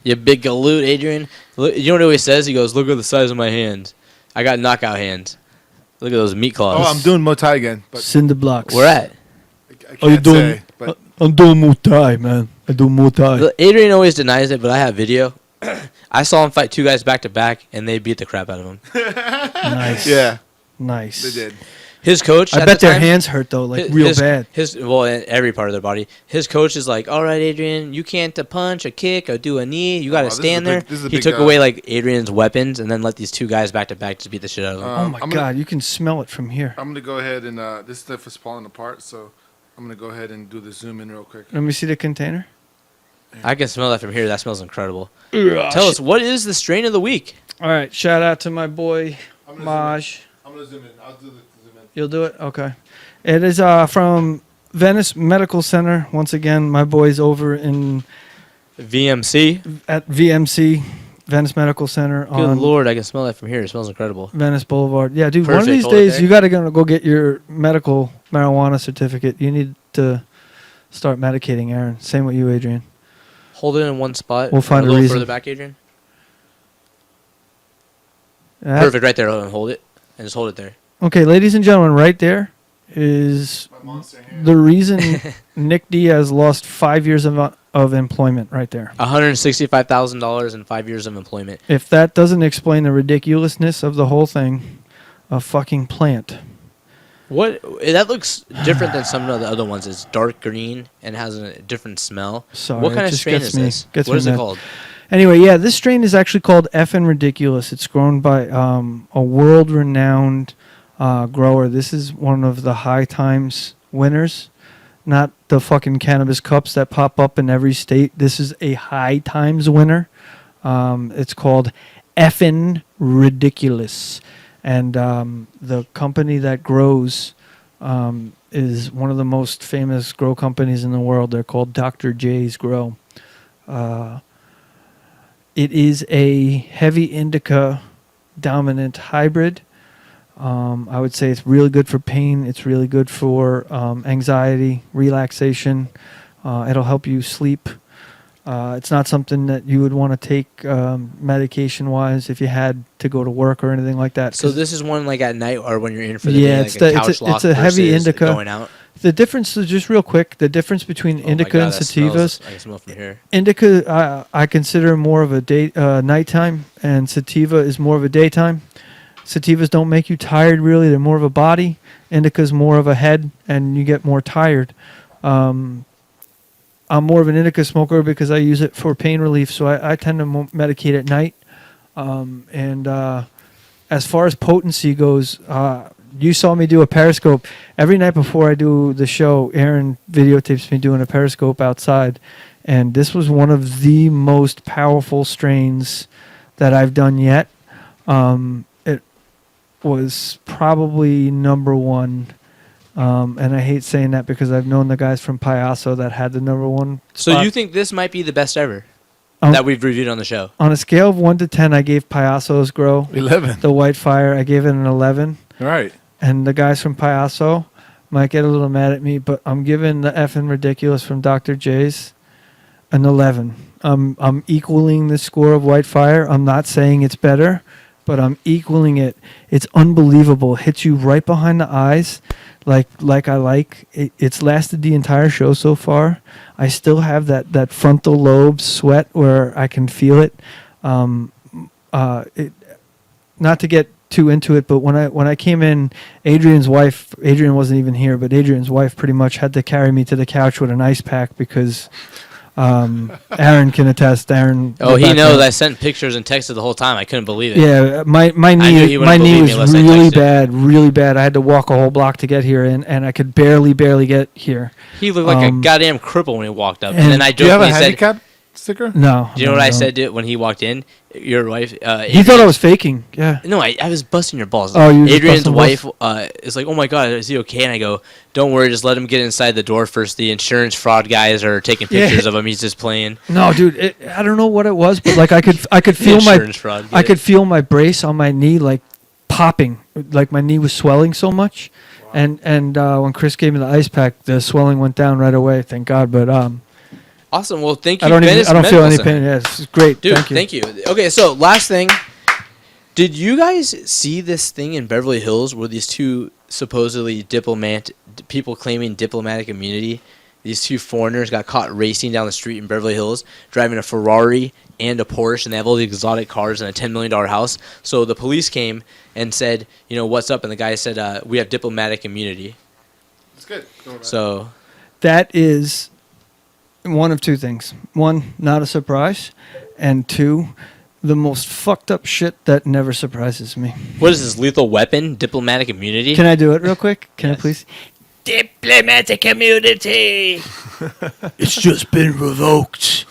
You big galoot, Adrian. Look, you know what he always says? He goes, look at the size of my hands. I got knockout hands. Look at those meat claws. Oh, I'm doing Muay Thai again. But Cinder blocks. Where at? I Oh, you can't doing? say. But I'm doing Muay Thai, man. I do Muay Thai. Look, Adrian always denies it, but I have video. I saw him fight 2 guys back to back, and they beat the crap out of him. Nice. yeah, Nice. they did. His coach, I at bet the their time, hands hurt though, like real bad. Well, in every part of their body. His coach is like, all right, Adrian, you can't punch, a kick, or do a knee. You got to this is stand a there. big- this is a He big took guy. away like Adrian's weapons and then let these 2 guys back to back just beat the shit out of him. Oh my I'm God, you can smell it from here. I'm gonna go ahead and this stuff is falling apart, so I'm gonna go ahead and do the zoom in real quick. Let me see the container. I can smell that from here. That smells incredible. Tell us, what is the strain of the week? All right, shout out to my boy Maj. I'm gonna zoom in. I'll do the zoom in. You'll do it? Okay. It is from Venice Medical Center. Once again, my boys over in VMC. at VMC, Venice Medical Center Good on Lord, I can smell that from here. It smells incredible. Venice Boulevard. Yeah, dude, one of Perfect. these Hold it days there. you got to go get your medical marijuana certificate. You need to start medicating Aaron. Same with you, Adrian. Hold it in one spot. We'll find a little reason. further back, Adrian. Perfect, right there. Hold it. And just hold it there. Okay, ladies and gentlemen, right there is the reason Nick Diaz lost 5 years of employment right there. $165,000 in 5 years of employment. If that doesn't explain the ridiculousness of the whole thing, a fucking plant. What? That looks different than some of the other ones. It's dark green and has a different smell. Sorry, what kind it of just strain gets is me- this? gets What me is it mad. called? Anyway, yeah, this strain is actually called Effin' Ridiculous. It's grown by a world-renowned grower. This is one of the High Times winners, not the fucking cannabis cups that pop up in every state. This is a High Times winner. It's called Effin' Ridiculous. And the company that grows is one of the most famous grow companies in the world. They're called Dr. J's Grow. It is a heavy indica dominant hybrid. I would say it's really good for pain. It's really good for anxiety, relaxation. It'll help you sleep. It's not something that you would want to take medication-wise if you had to go to work or anything like that. So this is one like at night or when you're in for the yeah, day, it's, like a couch lock it's a heavy versus indica. going out. The difference is just real quick. The difference between indica God, and that sativas. smells, I can smell from here. Indica, I consider more of a nighttime, and sativa is more of a daytime. Sativas don't make you tired, really. They're more of a body. Indica's more of a head, and you get more tired. I'm more of an indica smoker because I use it for pain relief, so I tend to medicate at night. As far as potency goes, you saw me do a Periscope. Every night before I do the show, Aaron videotapes me doing a Periscope outside. And this was one of the most powerful strains that I've done yet. It was probably number one. And I hate saying that because I've known the guys from Payaso that had the number one So spot. you think this might be the best ever that we've reviewed on the show? On a scale of 1 to 10, I gave Payaso's Grow 11. the White Fire. I gave it an 11. All right. And the guys from Payaso might get a little mad at me, but I'm giving the Effin' Ridiculous from Dr. J's an 11. I'm equaling the score of White Fire. I'm not saying it's better, but I'm equaling it. It's unbelievable. It hits you right behind the eyes, like I like. It's lasted the entire show so far. I still have that frontal lobe sweat where I can feel it. Not to get too into it, but when I came in, Adrian wasn't even here, but Adrian's wife pretty much had to carry me to the couch with an ice pack because Aaron can attest. Aaron. Oh, he knows. I sent pictures and texted the whole time. I couldn't believe it. Yeah, my knee was really bad. I had to walk a whole block to get here, and I could barely get here. He looked like a goddamn cripple when he walked up. And then I Do you have a jokingly said, handicap sticker? No. do you know what I said when he walked in? Your wife. He thought I was faking. Yeah. No, I was busting your balls. Oh, you were just Adrian's busting wife balls? is like, oh my God, is he okay? And I go, don't worry, just let him get inside the door first. The insurance fraud guys are taking pictures of him. He's just playing. No, dude, I don't know what it was, but like I could feel Insurance fraud, I could feel my brace on my knee like popping, like my knee was swelling so much, and when Chris gave me the ice pack, the swelling went down right away. Thank God, but Awesome. Well, thank you. I don't feel Medical any Center. pain. Yeah, it's great. Dude, thank you. Okay, so last thing. Did you guys see this thing in Beverly Hills where these two supposedly people claiming diplomatic immunity, these two foreigners got caught racing down the street in Beverly Hills, driving a Ferrari and a Porsche, and they have all the exotic cars and a $10 million house. So the police came and said, what's up? And the guy said, we have diplomatic immunity. That's good. So That is one of two things. One, not a surprise, and two, the most fucked up shit that never surprises me. what is this, lethal weapon? Diplomatic immunity? Can I do it real quick? Can I please? Diplomatic immunity! It's just been revoked.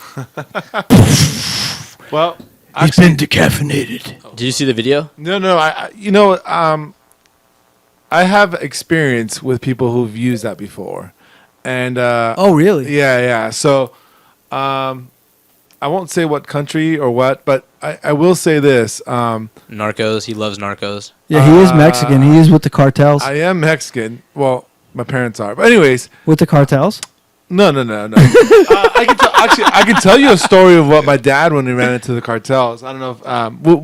Well, He's been decaffeinated. Did you see the video? No. I have experience with people who've used that before, and Oh, really? yeah. So, I won't say what country or what, but I will say this. Narcos. He loves Narcos. Yeah, he is Mexican. He is with the cartels. I am Mexican. Well, my parents are, but anyways. With the cartels? No. I can tell you a story of what my dad when he ran into the cartels. I don't know if,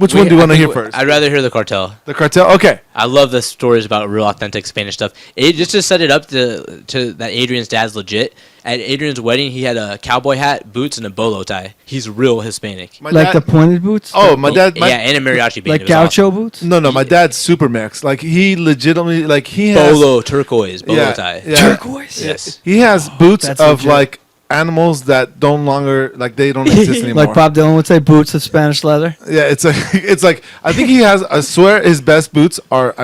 which one do you want to hear first? I'd rather hear the cartel. The cartel. Okay. I love the stories about real authentic Spanish stuff. Just to set it up to that Adrian's dad's legit. At Adrian's wedding, he had a cowboy hat, boots, and a bolo tie. He's real Hispanic. Like the pointed boots? Oh, my dad. And a mariachi band. Like It was gaucho awesome. boots? No, my dad's super Mex. Like he legitimately, he has Bolo turquoise bolo tie. Yeah. Turquoise? Yes. He has boots That's of legit. animals that don't longer like they don't exist anymore. Like Bob Dylan would say, boots of Spanish leather. Yeah, it's like I think he has. I swear his best boots are.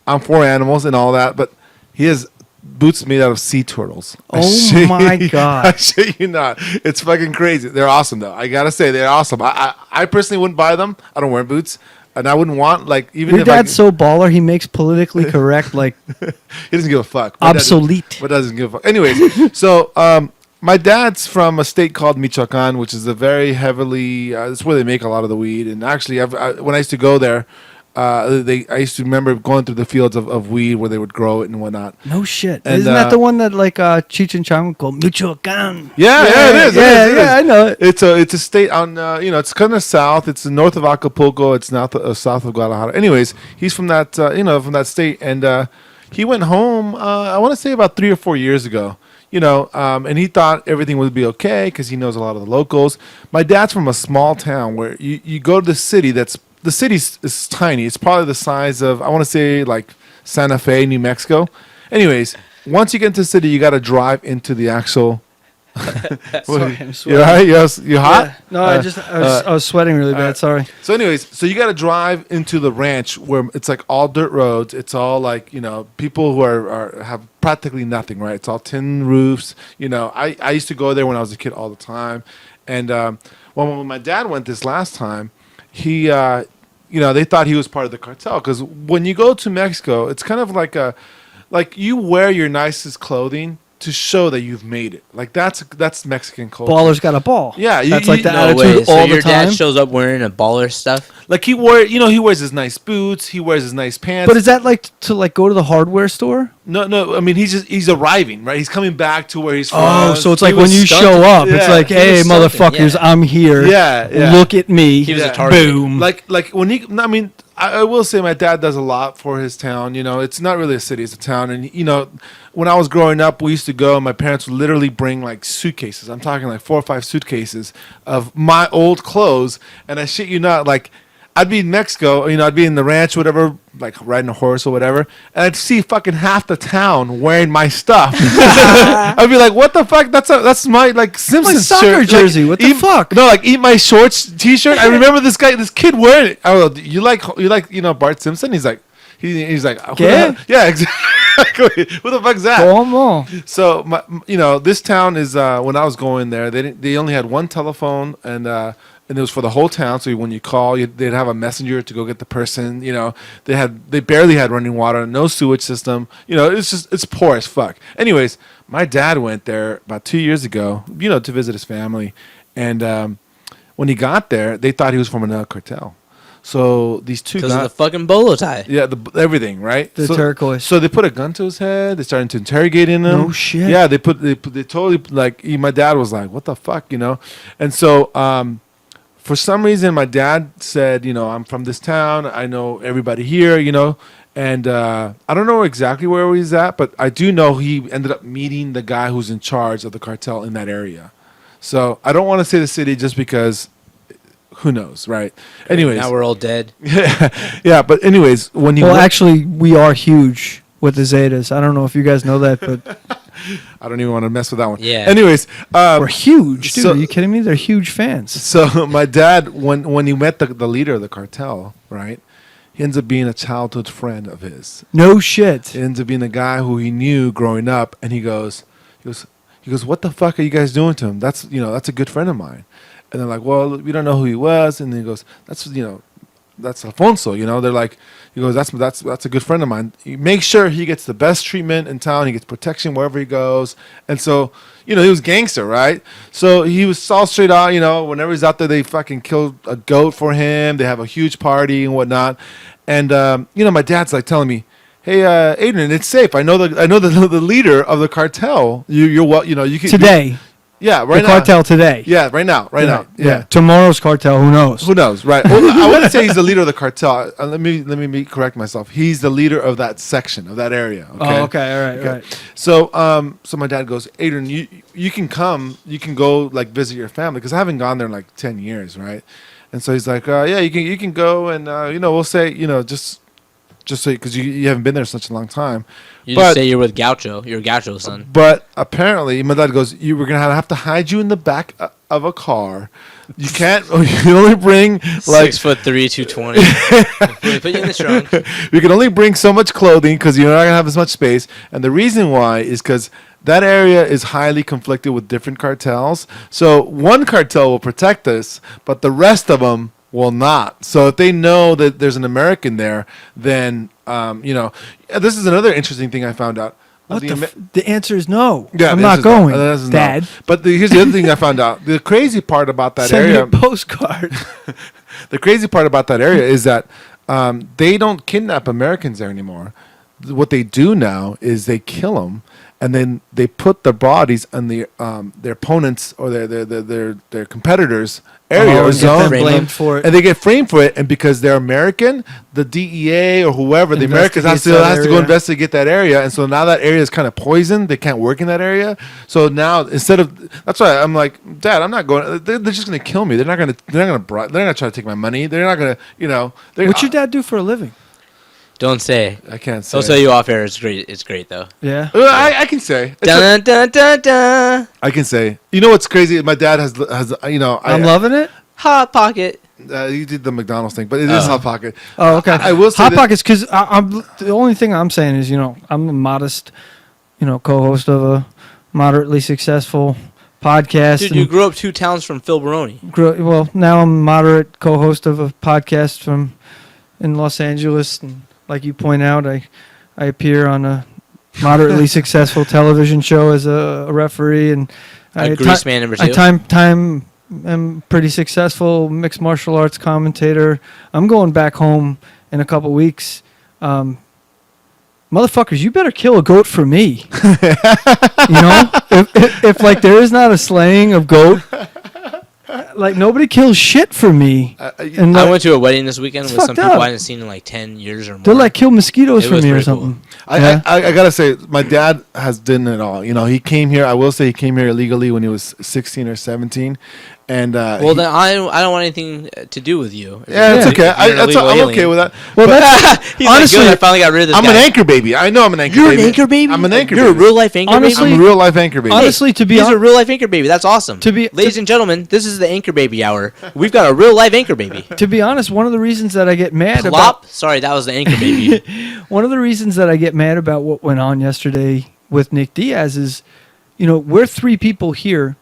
I'm for animals and all that, but he has boots made out of sea turtles. Oh my god! I shit you not. It's fucking crazy. They're awesome though. I gotta say they're awesome. I personally wouldn't buy them. I don't wear boots, and I wouldn't want like even Your if dad's so baller. He makes politically correct like he doesn't give a fuck. My dad obsolete. but doesn't give a fuck. Anyways, so my dad's from a state called Michoacan, which is a very heavily. That's where they make a lot of the weed. And actually, when I used to go there, I used to remember going through the fields of weed where they would grow it and whatnot. No shit. And, Isn't that the one that like Cheech and Chong would call Michoacan? Yeah, it is. Yeah, I know it. It's a state on it's kind of south. It's north of Acapulco. It's south of Guadalajara. Anyways, he's from that from that state, and he went home. I want to say about 3 or 4 years ago. And he thought everything would be okay because he knows a lot of the locals. My dad's from a small town where you go to the city. The city is tiny. It's probably the size of, I want to say, like Santa Fe, New Mexico. Anyways, once you get into the city, you got to drive into the actual. Sorry, I'm You sweating. all right? You hot? Yeah. No, I was sweating really bad. Sorry. So, anyways, so you got to drive into the ranch where it's like all dirt roads. It's all like people who have practically nothing, right? It's all tin roofs. I used to go there when I was a kid all the time, and when my dad went this last time, he they thought he was part of the cartel because when you go to Mexico, it's kind of like you wear your nicest clothing to show that you've made it. Like that's Mexican culture. Baller's got a ball. Yeah, that's like the No attitude way. all So the your time. dad shows up wearing a baller stuff? Like he wears his nice boots, he wears his nice pants. But is that like to like go to the hardware store? No. I mean, he's arriving, right? He's coming back to where he's from. Oh, so it's He like when was you stunted. show up, it's Yeah, like, he hey, was stunted. motherfuckers, Yeah. I'm here. Yeah. Look at me. He was a Yeah. target. Boom. Like when he, I mean, I will say my dad does a lot for his town. It's not really a city; it's a town. And when I was growing up, we used to go. And my parents would literally bring like suitcases. I'm talking like 4 or 5 suitcases of my old clothes. And I shit you not, like I'd be in Mexico. I'd be in the ranch, whatever, like riding a horse or whatever, and I'd see fucking half the town wearing my stuff. I'd be like, "What the fuck? That's my like Simpsons soccer shirt. jersey. Like, What the fuck?" No, like eat my shorts T-shirt. I remember this kid wearing it. I don't know, you like Bart Simpson? He's like, he's like, who the Yeah? hell- yeah, exactly. Who the fuck's that? Como? So this town is when I was going there, they only had one telephone and it was for the whole town. So when you call, they'd have a messenger to go get the person. They barely had running water, no sewage system. It's poor as fuck. Anyways, my dad went there about 2 years ago, to visit his family, and when he got there, they thought he was from another cartel. So these two Because of guys, the fucking bolo tie. yeah, everything, right? The turquoise. So they put a gun to his head. They started to interrogate him. No shit. Yeah, they totally my dad was like, "What the fuck," And so for some reason, my dad said, "I'm from this town. I know everybody here," And I don't know exactly where he's at, but I do know he ended up meeting the guy who's in charge of the cartel in that area. So I don't want to say the city just because. Who knows, right? Anyways, Now we're all dead. yeah. But anyways, when you Well, actually, we are huge with the Zetas. I don't know if you guys know that, but I don't even want to mess with that one. Yeah. Anyways, we're huge, dude. so- Are you kidding me? They're huge fans. so my dad, when he met the leader of the cartel, right, he ends up being a childhood friend of his. No shit. He ends up being a guy who he knew growing up, and he goes, "What the fuck are you guys doing to him? That's a good friend of mine." And they're like, "Well, we don't know who he was." And then he goes, "That's Alfonso." They're like, he goes, "That's a good friend of mine. You make sure he gets the best treatment in town. He gets protection wherever he goes." And so, he was gangster, right? So he was all straight out. Whenever he's out there, they fucking kill a goat for him. They have a huge party and whatnot. And my dad's like telling me, "Hey, Adrian, it's safe. I know the leader of the cartel. You can Today. Yeah, right The now. cartel today. Yeah, right now. Yeah. Tomorrow's cartel, who knows? Who knows, right? Well, I wouldn't say he's the leader of the cartel. Let me correct myself. He's the leader of that section, of that area. Okay? Oh, okay, all right, all right. So, so my dad goes, "Adrian, you can come, you can go like visit your family because I haven't gone there in like 10 years, right?" And so he's like, "Yeah, you can go, and we'll say, just just so because you haven't been there such a long time. You just say you're with Gaucho. You're Gaucho's son. But apparently, my dad goes, "We're gonna have to hide you in the back of a car. You can't. You can only bring like 6'3", 220. We put you in the trunk. We can only bring so much clothing because you're not gonna have as much space. And the reason why is because that area is highly conflicted with different cartels. So one cartel will protect us, but the rest of them will not. So if they know that there's an American there, then this is another interesting thing I found out. The answer is no. Yeah, I'm the not answer is no. going, The answer is no. Dad. But here's the other thing I found out. The crazy part about that Send area. me a postcard. The crazy part about that area is that they don't kidnap Americans there anymore. What they do now is they kill them, and then they put the bodies on their opponents or their competitors' area or zone, blamed for it. and they get framed for it. And because they're American, the DEA or whoever, the Americans has to go investigate that area. And so now that area is kind of poisoned. They can't work in that area. So now that's why I'm like, Dad, I'm not going. They're just going to kill me. They're not going to try to take my money. They're not going to. What's your dad do for a living? Don't say. I can't say. Don't tell you off air. It's great. It's great though. Yeah. I can say. Dun, dun, dun, dun. I can say. You know what's crazy? My dad has. I'm loving it. Hot Pocket. You did the McDonald's thing, but it is Hot Pocket. Oh, okay. I will say Hot Pockets because I'm the only thing I'm saying is I'm a modest co-host of a moderately successful podcast. Dude, you grew up 2 towns from Phil Baroni. Well, now I'm a moderate co-host of a podcast in Los Angeles, and like you point out, I appear on a moderately successful television show as a referee, and Greaseman number 2. I am pretty successful mixed martial arts commentator. I'm going back home in a couple weeks. Motherfuckers, you better kill a goat for me. If like there is not a slaying of goat, like nobody kills shit for me. I went to a wedding this weekend with some people up. I hadn't seen in like 10 years or more. They'll like kill mosquitoes It for was me or pretty something. cool. I gotta say, my dad has done it all. He came here. I will say he came here illegally when he was 16 or 17. And then I don't want anything to do with you. Yeah, it's okay. I'm okay with that. Well, He's honestly, like, I finally got rid of this I'm guy. an anchor baby. I know I'm an anchor baby. You're an anchor baby? I'm an anchor You're baby. a real life anchor Honestly, baby? I'm a real life anchor baby. Honestly, He's a real life anchor baby. That's awesome. Ladies and gentlemen, this is the anchor baby hour. We've got a real life anchor baby. To be honest, one of the reasons that I get mad Plop? Sorry, that was the anchor baby. one of the reasons that I get mad about what went on yesterday with Nick Diaz is, we're 3 people here,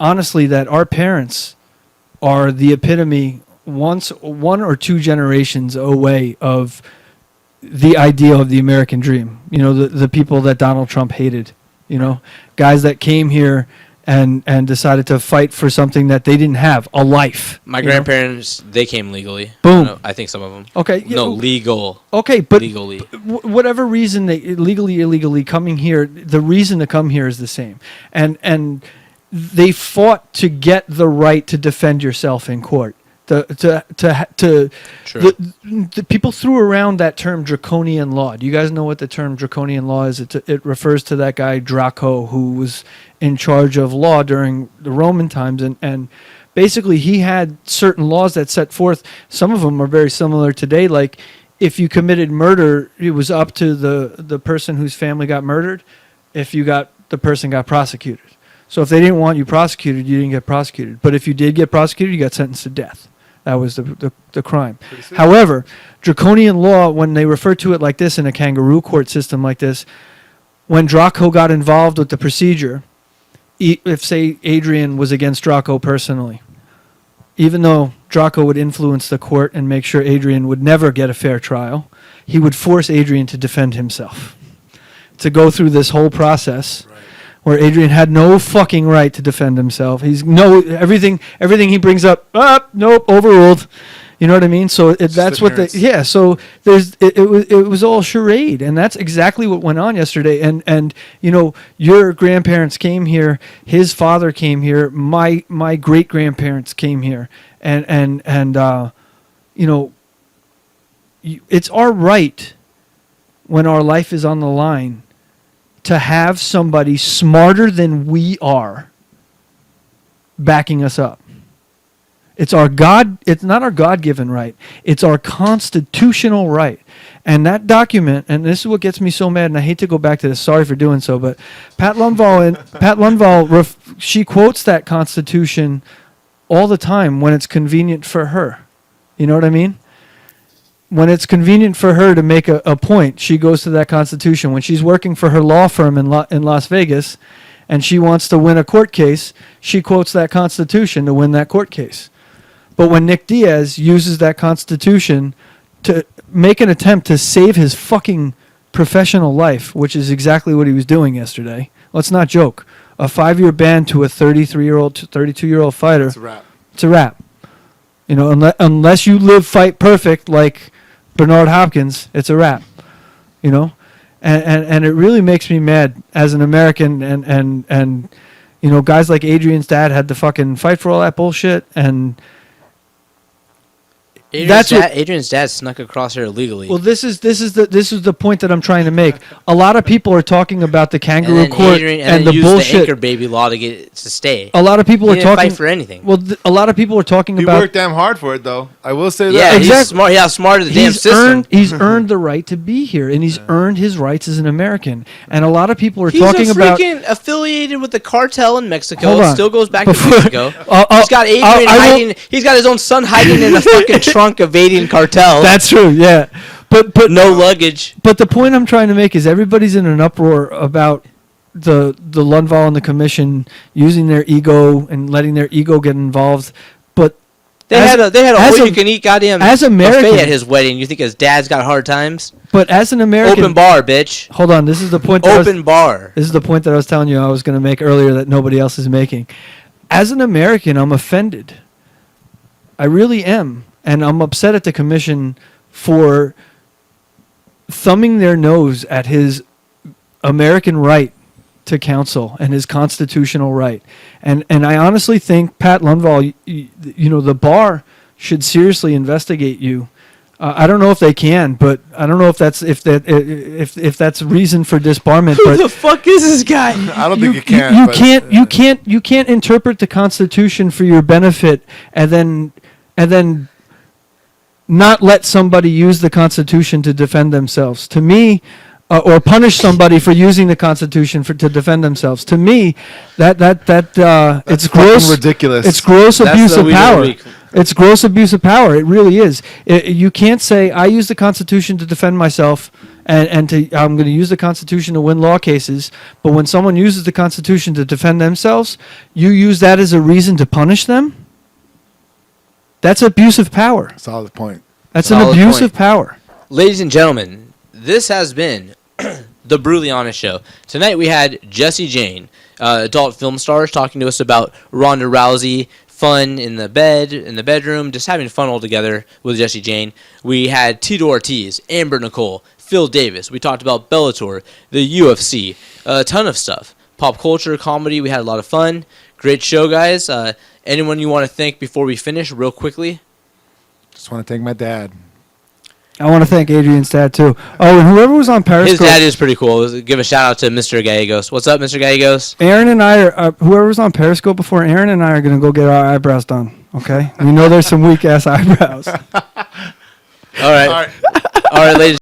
honestly, that our parents are the epitome, one or 2 generations away of the ideal of the American dream. The people that Donald Trump hated. Guys that came here and decided to fight for something that they didn't have, a life. My grandparents, they came legally. Boom. I think some of them. Okay. No, legal. Okay, but legally. Whatever reason they illegally coming here, the reason to come here is the same. And they fought to get the right to defend yourself in court. The people threw around that term draconian law. Do you guys know what the term draconian law is? It refers to that guy Draco who was in charge of law during the Roman times, and basically he had certain laws that set forth. Some of them are very similar today. Like if you committed murder, it was up to the person whose family got murdered. If the person got prosecuted. So if they didn't want you prosecuted, you didn't get prosecuted. But if you did get prosecuted, you got sentenced to death. That was the crime. However, draconian law, when they refer to it like this in a kangaroo court system like this, when Draco got involved with the procedure, if, say, Adrian was against Draco personally, even though Draco would influence the court and make sure Adrian would never get a fair trial, he would force Adrian to defend himself, to go through this whole process. Right. Where Adrian had no fucking right to defend himself. Everything he brings up, nope, overruled. You know what I mean? So that's what So it was all charade, and that's exactly what went on yesterday. And your grandparents came here, his father came here, my great grandparents came here, and it's our right when our life is on the line to have somebody smarter than we are backing us up. It's not our God-given right. It's our constitutional right. And that document, and this is what gets me so mad, and I hate to go back to this, sorry for doing so, but Pat Lundvall, she quotes that Constitution all the time when it's convenient for her. You know what I mean? When it's convenient for her to make a point, she goes to that Constitution. When she's working for her law firm in Las Vegas and she wants to win a court case, she quotes that Constitution to win that court case. But when Nick Diaz uses that Constitution to make an attempt to save his fucking professional life, which is exactly what he was doing yesterday, let's not joke. A 5-year ban to a 33-year-old, 32-year-old fighter. It's a wrap. It's a wrap. You know, unless you live fight perfect like Bernard Hopkins, it's a wrap. You know, and it really makes me mad as an American, and you know, guys like Adrian's dad had to fucking fight for all that bullshit, and Adrian's dad snuck across here illegally. well, this is the point that I'm trying to make. A lot of people are talking about the kangaroo court and the bullshit. The anchor baby law to get it to stay. A lot of people He are didn't talking fight for anything. Well, a lot of people are talking He about. worked damn hard for it, though. I will say that. Yeah, Exactly. he's smart. Yeah, smarter than the damn system. He's earned the right to be here, and he's earned his rights as an American. And a lot of people are He's talking about. freaking affiliated with the cartel in Mexico. Hold It on. still goes back Before- to Mexico. He's got Adrian hiding. He's got his own son hiding in a fucking trunk evading cartel. That's true, yeah. But no luggage. But the point I'm trying to make is everybody's in an uproar about the Lundvall and the commission using their ego and letting their ego get involved. But They had a as all you can eat goddamn as American- buffet at his wedding. You think his dad's got hard times? But as an American, Open bar, bitch. Hold on, this is the point. That Open bar. This is the point that I was telling you I was going to make earlier that nobody else is making. As an American, I'm offended. I really am, and I'm upset at the commission for thumbing their nose at his American right to counsel and his constitutional right. And I honestly think, Pat Lundvall, you know, the bar should seriously investigate you. I don't know if they can, but I don't know if that's reason for disbarment. Who but the fuck is this guy? I don't think you can. You can't interpret the Constitution for your benefit and then not let somebody use the Constitution to defend themselves. To me, or punish somebody for using the Constitution to defend themselves. To me, it's gross, ridiculous. It's gross That's abuse the of weed of the power. week. It's gross abuse of power. It really is. You can't say I use the Constitution to defend myself, and I'm going to use the Constitution to win law cases. But when someone uses the Constitution to defend themselves, you use that as a reason to punish them. That's abuse of power. Solid point. That's Solid an abuse point. of power. Ladies and gentlemen, this has been the Brutally Honest Show. Tonight we had Jesse Jane, adult film stars, talking to us about Ronda Rousey, fun in the bedroom, just having fun all together with Jesse Jane. We had Tito Ortiz, Amber Nicole, Phil Davis. We talked about Bellator, the UFC, a ton of stuff. Pop culture, comedy, we had a lot of fun. Great show, guys. Anyone you want to thank before we finish, real quickly? Just want to thank my dad. I want to thank Adrian's dad too. Oh, and whoever was on Periscope. His dad is pretty cool. Give a shout out to Mr. Gallegos. What's up, Mr. Gallegos? Aaron and I are whoever was on Periscope before. Aaron and I are gonna go get our eyebrows done. Okay, we know there's some weak ass eyebrows. All right, ladies.